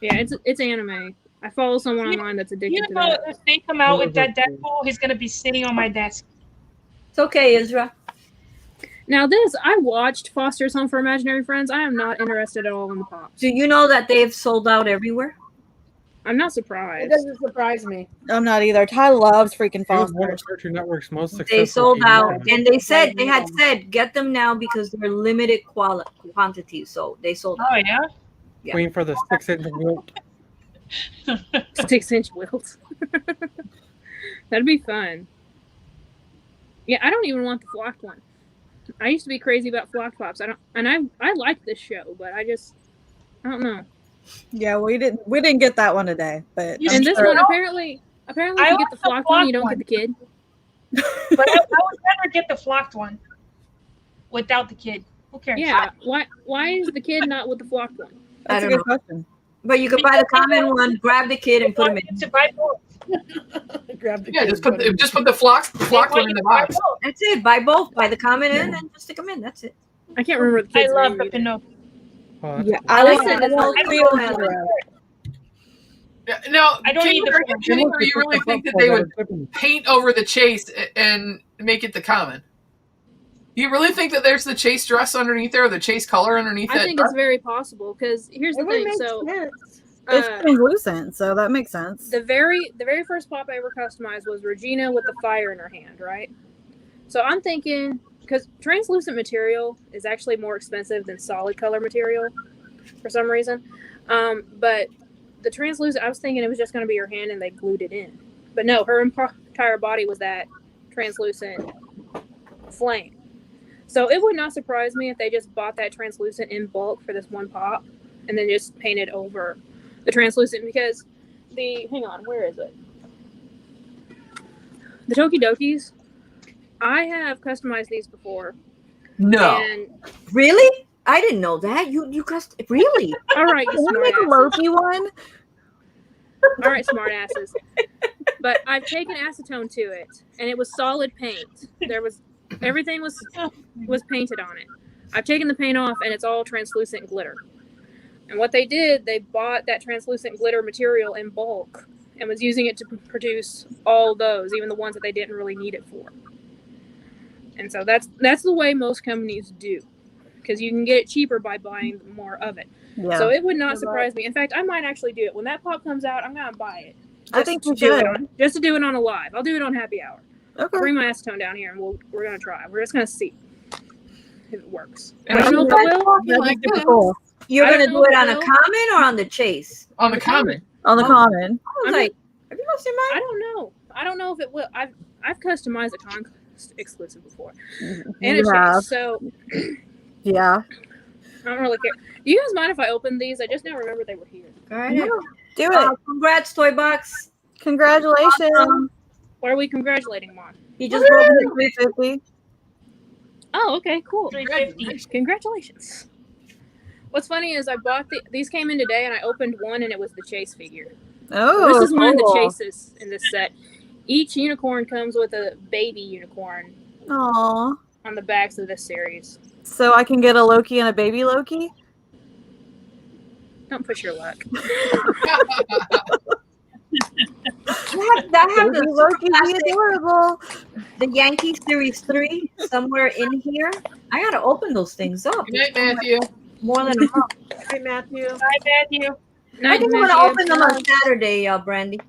Yeah, it's anime. I follow someone online that's addicted You to know, that. if they come out with that Deadpool, he's gonna be sitting on my desk. It's okay, Ezra. Now this, I watched Foster's Home for Imaginary Friends. I am not interested at all in the pops. Do you know that they've sold out everywhere? I'm not It surprised. doesn't surprise me. I'm not either. Ty loves freaking It was one Foster. of Cartoon Network's most successful. They sold TV out, shows. and they had said get them now because they're limited quantities. So they sold out. Oh yeah. Yeah. Waiting for the 6-inch wilt. 6-inch wilts. That'd be fun. Yeah, I don't even want the flocked one. I used to be crazy about flocked pops. I like this show, but I don't know. Yeah, we didn't get that one today, but You I'm And this sure- one apparently I if you get like the the flocked one, you don't flocked get the kid. But I would never get the flocked one without the kid. Who cares? Yeah. Why is the kid not with the flocked one? That's I a don't good question. But you can buy the common one, grab the kid, and put him in. To buy both. Grab the Yeah, kid just and put the flock one in the box. That's it. Buy both. Buy the common in and just stick them in. That's it. I can't remember the I kid's love name the either. Pinocchio. Oh, that's Yeah, cool. I Listen, like it's all Cleo. Yeah, now, I don't King, need the are you flock. kidding, or you really think that they would paint over the chase and make it the common? You really think that there's the chase dress underneath there, or the chase color underneath I it? think it's very possible because here's It the would thing. make So sense. It's uh, translucent, so that makes sense. the very first pop I ever customized was Regina with the fire in her hand, right? So I'm thinking because translucent material is actually more expensive than solid color material for some reason. But the translucent, I was thinking it was just going to be her hand and they glued it in. But no, her entire body was that translucent flame. So it would not surprise me if they just bought that translucent in bulk for this one pop and then just painted over the translucent because hang on, where is it? The Tokidokis, I have customized these before. No. And Really? I didn't know that. You cust really? all right, you Can we smart make a asses. Loki one? All right, smart asses. But I've taken acetone to it, and it was solid paint. Everything was painted on it. I've taken the paint off, and it's all translucent glitter. And what they did, they bought that translucent glitter material in bulk and was using it to produce all those, even the ones that they didn't really need it for. And so that's the way most companies do, because you can get it cheaper by buying more of it. Yeah. So it would not surprise me. In fact, I might actually do it when that pop comes out. I'm gonna buy it. I think you to do it should. on, just to do it on a live. I'll do it on happy hour. Okay. Bring my acetone down here, and we're gonna try. We're just gonna see if it works. And I don't know if it will. That'd be super cool. You're I gonna don't do know it if on it a will. common or on the chase? On the common. On the common. I was I'm like, have you lost your I mind? don't know. I don't know if it will. I've customized a Conquest exclusive before, and You a have. chase. So Yeah. I don't really care. Do you guys mind if I open these? I just now remember they were here. Go right ahead. Do it. Congrats, Toy Box. Congratulations. What are we congratulating him on? He just broke his 350. Oh, okay, cool. 350. Congratulations. What's funny is I bought these came in today and I opened one and it was the chase figure. Oh, So this is one of the cool. chases in this set. Each unicorn comes with a baby unicorn Aw. on the backs of this series. So I can get a Loki and a baby Loki? Don't push your luck. That have Baby the Loki classic, be adorable. the Yankee Series 3 somewhere in here. I gotta open those things up. Good night, Matthew. More than a month. Hey, Matthew. Hi, Matthew. I Night, think I'm gonna Matthew. open them on Saturday, Brandy.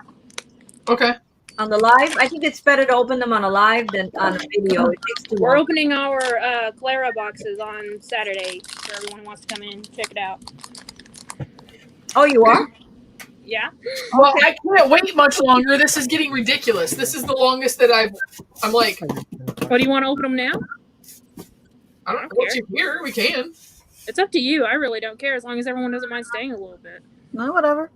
Okay. On the live. I think it's better to open them on a live than on a video. It takes too We're long. opening our Clara boxes on Saturday, so everyone who wants to come in and check it out. Oh, you are? Yeah? Well, I can't wait much longer. This is getting ridiculous. This is the longest that I'm like, Oh, do you want to open them now? I don't know what you here. We can. It's up to you. I really don't care as long as everyone doesn't mind staying a little bit. No, whatever.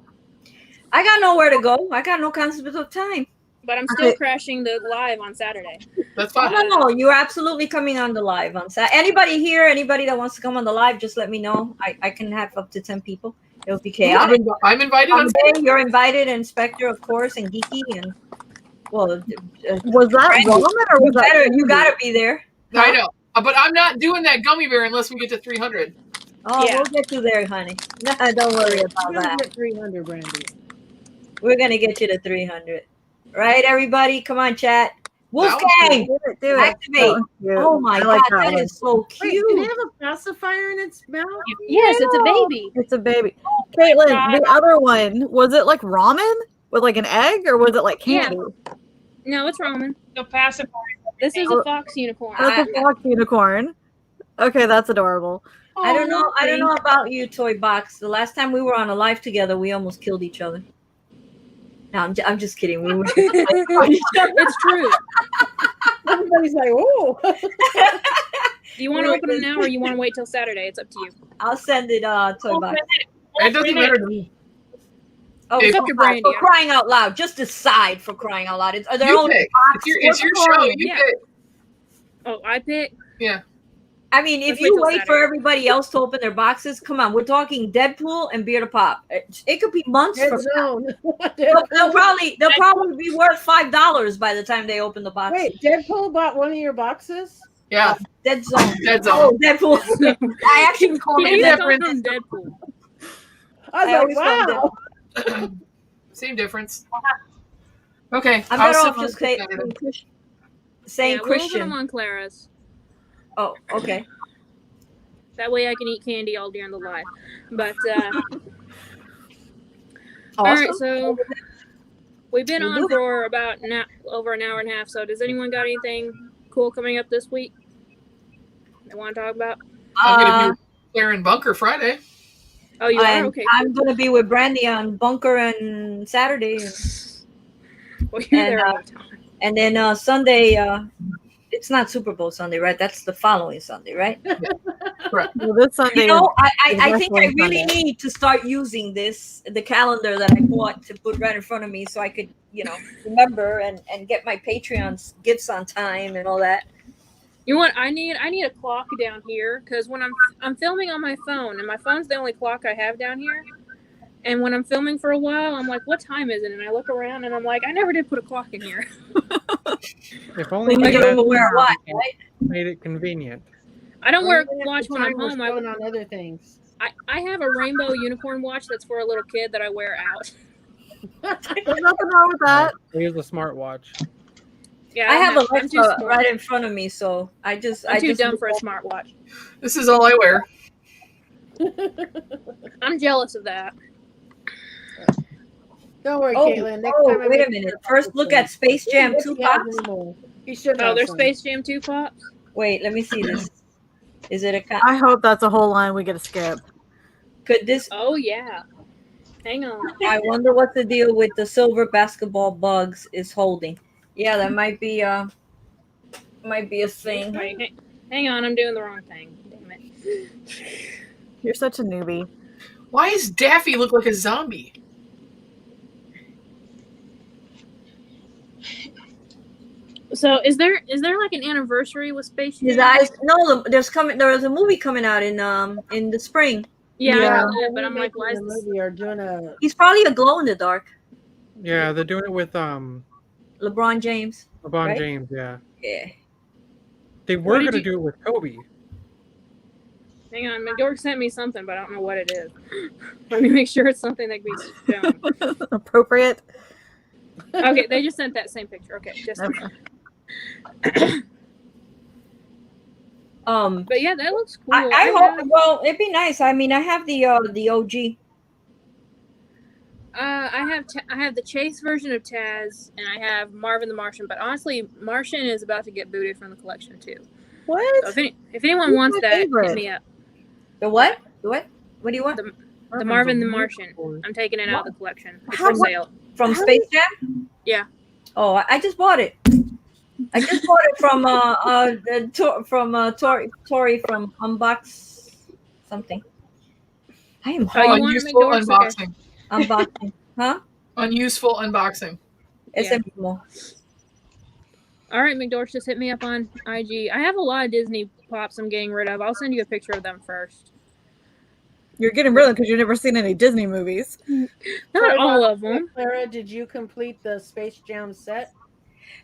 I got nowhere to go. I got no concept of time. But I'm still Okay. crashing the live on Saturday. That's Oh, fine. no, you're absolutely coming on the live on Saturday. Anybody here, anybody that wants to come on the live, just let me know. I can have up to 10 people. It'll be chaotic. I'm invited on. Someday you're invited, and Spectre, of course, and Geeky, and well, Was that Randy, Roman or was that you gotta be there. I know, but I'm not doing that gummy bear unless we get to 300. Oh, Yeah. we'll get you there, honey. No, don't worry about You're gonna that. get 300, Brandy. We're gonna get you to 300, right? Everybody, come on, chat. Wolfgang, Do it. activate. That one's cute. Oh my I like god, that one. is so Wait, cute. can it have a pacifier in its mouth? Yes, it's a baby. It's a baby. Caitlin, the other one, was it like ramen with like an egg or was it like candy? No, it's ramen. The pacifier. This is a fox unicorn. That's a fox unicorn. Okay, that's adorable. I don't know about you, Toy Box. The last time we were on a live together, we almost killed each other. No, I'm just kidding. We were It's true. Everybody's like, oh. Do you want to open them now or you want to wait till Saturday? It's up to you. I'll send it, Toy Box. It doesn't matter to me. Oh, It's up to Brandy. for crying out loud. Just decide for crying out loud. Are there You only pick. box? It's your show. You Yeah. pick. Oh, I pick. Yeah. I mean, if Let's you wait till wait for Saturday. everybody else to open their boxes, come on. We're talking Deadpool and Beer to Pop. It could be months Dead from now. zone. They'll probably be worth $5 by the time they open the box. Wait, Deadpool bought one of your boxes? Yeah. Dead Zone. Dead Zone. Oh, Deadpool. I actually call You it just call Deadpool. him Deadpool. I was I always like, call wow. Same difference. Okay. I'm I'll better send off one just to Saturday. saying Yeah, we'll open Christian. them on Clara's. Oh, okay. That way I can eat candy all during the live. But, Awesome. all right, so we've been We'll on do it. for about over an hour and a half. So does anyone got anything cool coming up this week they want to talk about? I'm going to be there in Bunker Friday. Oh, you are? And Okay. I'm going to be with Brandy on Bunker on Saturday. Well, you're and, there all the time. And then Sunday, it's not Super Bowl Sunday, right? That's the following Sunday, right? Correct. Well, this Sunday. You know, I is think I wrestling really Sunday. need to start using the calendar that I bought to put right in front of me so I could, remember and get my Patreon's gifts on time and all that. You know what? I need a clock down here because when I'm filming on my phone and my phone's the only clock I have down here. And when I'm filming for a while, I'm like, what time is it? And I look around and I'm like, I never did put a clock in here. If only You we get had to wear a watch, right? made it convenient. I don't wear a Even if watch the when I'm timer's home. going on other things. I have a rainbow unicorn watch that's for a little kid that I wear out. There's nothing wrong with that. I use a smartwatch. Yeah, I have I'm too Alexa smart. right in front of me, so I'm too dumb for a smartwatch. This is all I wear. I'm jealous of that. Don't worry, Oh, Caitlin. Next time I wait a make minute. sure First, look at Space Jam If 2 he has pops. any more. He should Oh, have there's some. Space Jam 2 pops? Wait, let me see this. Is it a? I hope that's a whole line we get to skip. Could this? Oh, yeah. Hang on. I wonder what the deal with the silver basketball bugs is holding. Yeah, that might be a thing. Wait, hang on, I'm doing the wrong thing. Damn it. You're such a newbie. Why does Daffy look like a zombie? So is there like an anniversary with Space Jam? His eyes. No, there's a movie coming out in the spring. Yeah, I Yeah. know that, but I'm like, why is the this? movie or doing a He's probably a glow in the dark. Yeah, they're doing it with LeBron James. LeBron Right? James. Yeah, Yeah. they were did gonna you- do it with Kobe. Hang on, McDork sent me something, but I don't know what it is. Let me make sure it's something that can be shown. Appropriate. Okay, they just sent that same picture. Okay, just. Okay. But yeah, that looks cool. I hope. Well, it'd be nice. I mean, I have the OG. I have the Chase version of Taz, and I have Marvin the Martian. But honestly, Martian is about to get booted from the collection too. What? So if anyone Who's wants my that, favorite? hit me up. The what? The what? What do you want? The Marvin the Martian. I'm taking it out of the collection. It's How- for sale. From How Space Jam? Yeah. Oh, I just bought it. I just bought it from Tori from Unbox something. I am Oh, you hard. want Unuseful McDork's? unboxing. Unboxing. Huh? Unuseful unboxing. Ese Yeah. mismo. All right, McDork, just hit me up on IG. I have a lot of Disney pops I'm getting rid of. I'll send you a picture of them first. You're getting rid of because you've never seen any Disney movies. Not all of them. Clara, did you complete the Space Jam set?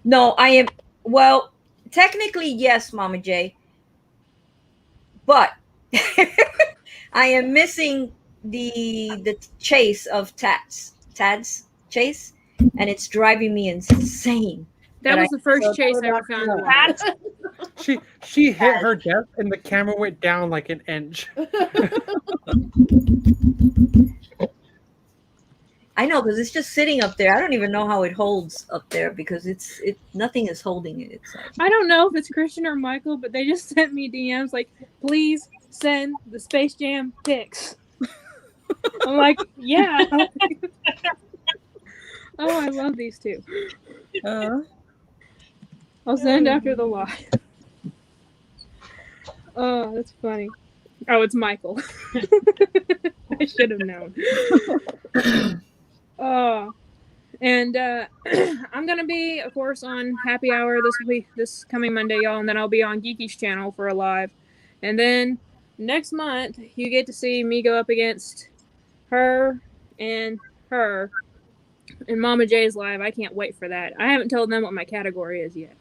No, I am. Well, technically, yes, Mama J. But I am missing the chase of Tad's chase, and it's driving me insane. That But was the first chase I ever found. That She hit her death, and the camera went down like an inch. I know, because it's just sitting up there. I don't even know how it holds up there because nothing is holding it. It's like, I don't know if it's Christian or Michael, but they just sent me DMs like, please send the Space Jam pics. I'm like, yeah. Oh, I love these two. I'll send after the live. Oh, that's funny. Oh, it's Michael. I should have known. Oh, and I'm gonna be, of course, on Happy Hour this coming Monday, y'all, and then I'll be on Geeky's channel for a live, and then next month you get to see me go up against her and Mama J's live. I can't wait for that. I haven't told them what my category is yet.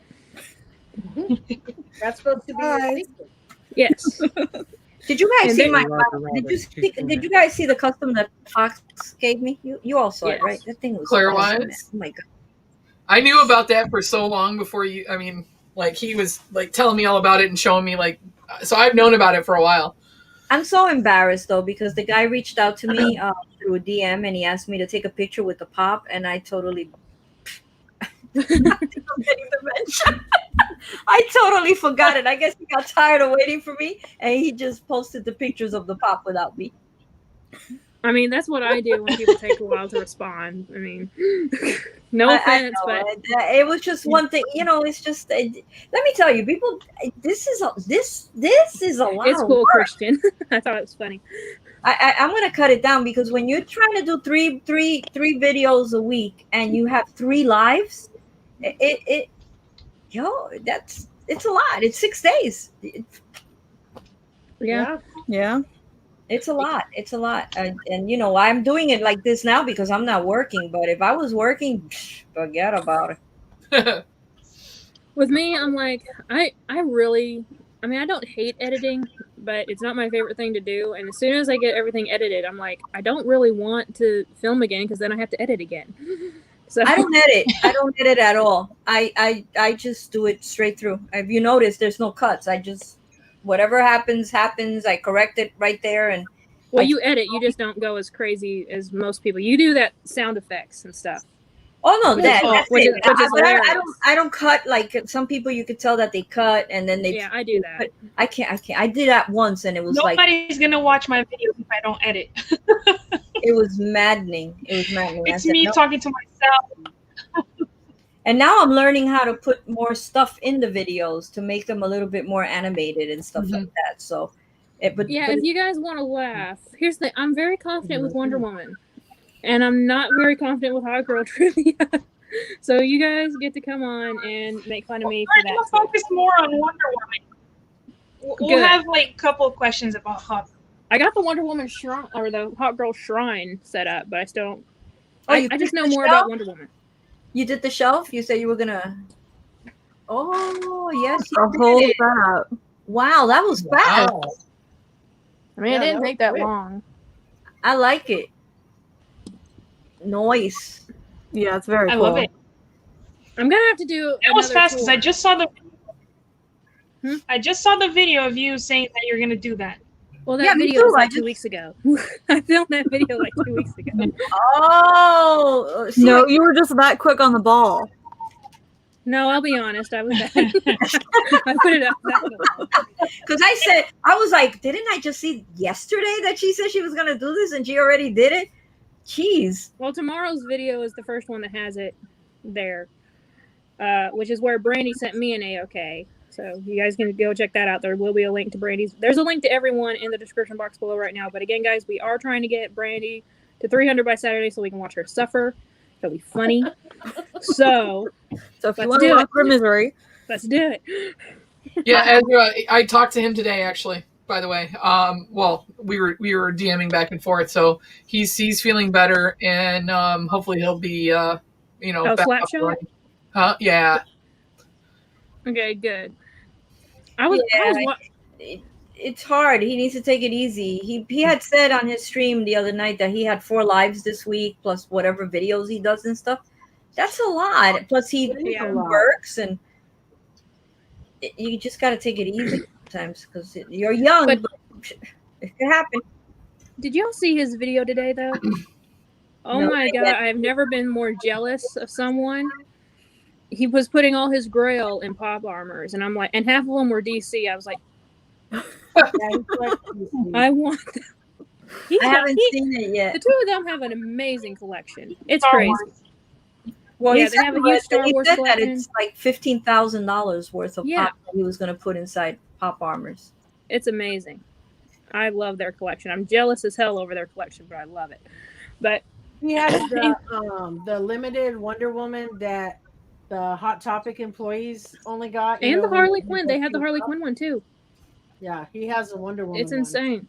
That's supposed to be your Hi. secret. Yes. did you guys And see then- my? Did you guys see the custom that Fox gave me? You all saw Yes. it, right? That thing was Claire awesome, Wise? man. Oh my god! I knew about that for so long before you. I mean, like he was like telling me all about it and showing me like. So I've known about it for a while. I'm so embarrassed though because the guy reached out to me through a DM and he asked me to take a picture with the pop, and I totally. I totally forgot it. I guess he got tired of waiting for me, and he just posted the pictures of the pop without me. I mean, that's what I do when people take a while to respond. I mean, no I offense, know, but it was just one thing. You know, it's just. Let me tell you, people. This is a lot. it's of cool, work. Christian. I thought it was funny. I'm gonna cut it down because when you're trying to do three videos a week and you have 3 lives, it's a lot. It's 6 days. Yeah. Yeah. It's a lot. It's a lot. And you know, I'm doing it like this now because I'm not working. But if I was working, forget about it. With me, I'm like, I mean, I don't hate editing, but it's not my favorite thing to do. And as soon as I get everything edited, I'm like, I don't really want to film again because then I have to edit again. So I don't edit. I don't edit at all. I just do it straight through. If you notice, there's no cuts. I just whatever happens. I correct it right there. And well, you edit, you just don't go as crazy as most people. You do that sound effects and stuff. oh no, that's Which it. is hilarious. I don't cut like some people. You could tell that they cut and then they. Yeah, I do that. I can't. I did that once and it was like nobody's gonna watch my videos if I don't edit. it was maddening. It was maddening. I It's said, me "No." talking to myself. And now I'm learning how to put more stuff in the videos to make them a little bit more animated and stuff like that. So, but If you guys want to laugh, here's the I'm very confident with Wonder Woman. And I'm not very confident with Hot Girl Trivia. So you guys get to come on and make fun of me We're for that. gonna focus more on Wonder Woman. We'll Good. have like a couple of questions about Hot. I got the Wonder Woman shrine or the Hot Girl shrine set up, but I still don't. Oh, you I just did know the more shelf? about Wonder Woman. You did the shelf? You said you were gonna. Oh yes, you A did whole it. that. Wow, that was fast. Wow. I mean, Yeah, it didn't that take was that quick. long. I like it. Noise. Yeah, it's very I cool. love it. I'm gonna have to do. It was another fast because I tour. just saw the. Hmm? I just saw the video of you saying that you're gonna do that. Well, that Yeah, me video too. was like I 2 just- weeks ago. I filmed that video like 2 weeks ago. Oh, see, No, you were just that quick on the ball. No, I'll be honest. I was bad. I put it up that long. because I was like, didn't I just see yesterday that she said she was gonna do this and she already did it? Jeez. Well, tomorrow's video is the first one that has it there, which is where Brandy sent me an AOK. So you guys can go check that out. There will be a link to Brandy's. There's a link to everyone in the description box below right now. But again, guys, we are trying to get Brandy to 300 by Saturday so we can watch her suffer. It'll be funny. So So if you Let's want to do watch it. her misery, let's do it. Yeah, Ezra, I talked to him today. Actually, by the way, well, we were DMing back and forth, so he's feeling better, and hopefully he'll be Oh, back slap up shot? running. Huh? Yeah. Okay, good. I was It's hard. He needs to take it easy. He had said on his stream the other night that he had 4 lives this week plus whatever videos he does and stuff. That's a lot. Plus he Yeah. works and you just got to take it easy sometimes because you're young. But- But it can happen. Did y'all see his video today though? Oh No, my I god, didn't. I've never been more jealous of someone. He was putting all his grail in pop armors, and I'm like, and half of them were DC. I was like, Yeah, he's like, I want them. He's I got- haven't he- seen it the yet. two of them have an amazing collection. It's Star crazy. Wars. Well, Yeah, he they said, have a huge Star he Wars said that collection. it's like $15,000 worth of Yeah. pop that he was going to put inside pop armors. It's amazing. I love their collection. I'm jealous as hell over their collection, but I love it. But he has the limited Wonder Woman that the Hot Topic employees only got. you and know, the Harley when Quinn, they had the Harley Quinn one too. Yeah, he has a Wonder Woman. It's one. insane.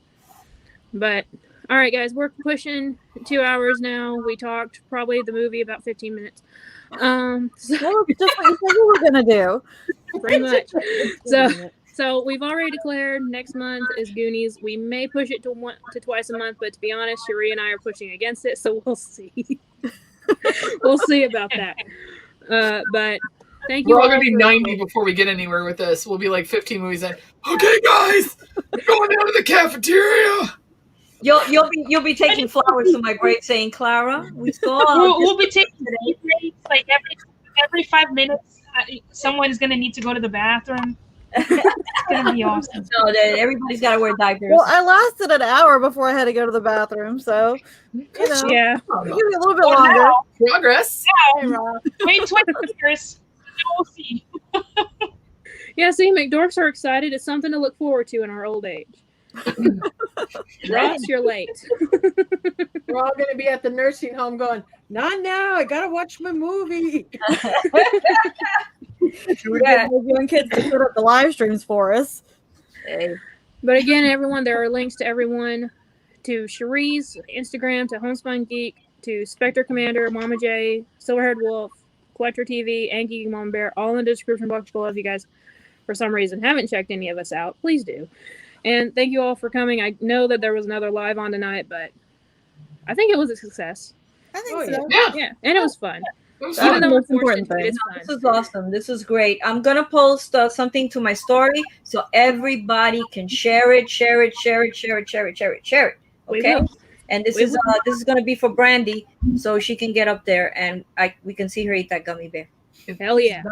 But all right, guys, we're pushing 2 hours now. We talked probably the movie about 15 minutes. So that was just what you said you were gonna do. pretty much. So we've already declared next month is Goonies. We may push it to twice a month, but to be honest, Cherie and I are pushing against it, so we'll see. We'll see about that. But thank you. We're all all gonna be for- 90 before we get anywhere with this. We'll be like 15 movies in. Okay, guys, we're going down to the cafeteria. You'll be taking flowers to my grave saying, Clara, we saw. We'll be taking tea breaks, like every 5 minutes. Someone's gonna need to go to the bathroom. It's gonna be awesome. So that everybody's got to wear diapers. Well, I lasted an hour before I had to go to the bathroom, so you know, Yeah. give me a little bit Well, longer. now, Progress. Hey, Rob. wait 20 years. We'll see. Yeah, see, McDorks are excited. It's something to look forward to in our old age. Ross, you're late. We're all going to be at the nursing home going, not now. I got to watch my movie. We're getting those young kids to put up the live streams for us. Hey, But again, everyone, there are links to everyone, to Cherie's Instagram, to Homespun Geek, to Spectre Commander, Mama J, Silverhaired Wolf, Collector TV, and Geeky Mom Bear, all in the description box below. If you guys, for some reason, haven't checked any of us out, please do. And thank you all for coming. I know that there was another live on tonight, but I think it was a success. I think Oh, so. Yeah, Yeah, and it was fun. it was That Even fun. though most we're forced important into it, thing. it's this fun. is awesome. This is great. I'm gonna post something to my story so everybody can share it. We Okay. will. And this We is gonna be for Brandy, so she can get up there and we can see her eat that gummy bear. Hell yeah.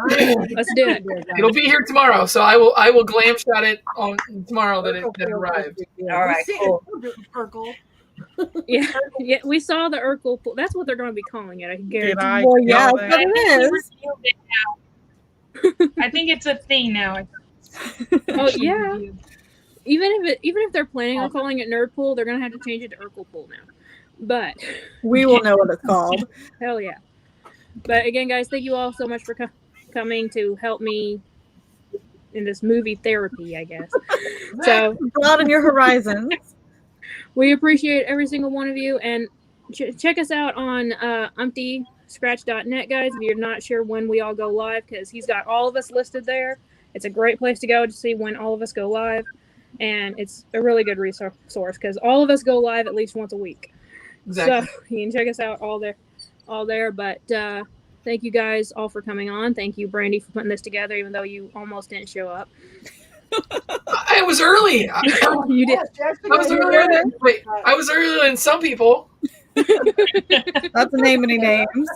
Let's do it. It'll be here tomorrow, so I will glam shot it on tomorrow that it arrived. All right, cool. Urkel. Yeah, yeah. We saw the Urkel pool. That's what they're going to be calling it. I can Did guarantee. I? Well, yeah, tell that's that? what I it think is. he revealed it now. I think it's a thing now. Oh yeah. Even if they're planning on calling it Nerd Pool, they're going to have to change it to Urkel Pool now. But We will know what it's called. hell yeah. But again, guys, thank you all so much for coming to help me in this movie therapy, I guess. So broaden your horizons. We appreciate every single one of you, and check us out on umptyscratch.net, guys, if you're not sure when we all go live, because he's got all of us listed there. It's a great place to go to see when all of us go live, and it's a really good resource because all of us go live at least once a week. Exactly. So you can check us out all there. But thank you guys all for coming on. Thank you, Brandy, for putting this together, even though you almost didn't show up. I was early. You did. I was earlier than I was earlier than some people. Not to name any names.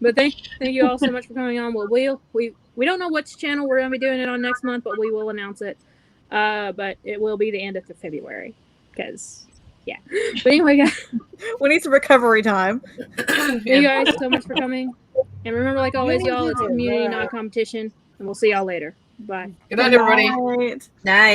But thank you all so much for coming on. Well, we don't know which channel we're going to be doing it on next month, but we will announce it. But it will be the end of February, because yeah. But anyway, guys, we need some recovery time. Thank you guys so much for coming, and remember, like always, y'all, it's community, not competition. And we'll see y'all later. Bye. Good night, everybody. Night. Night.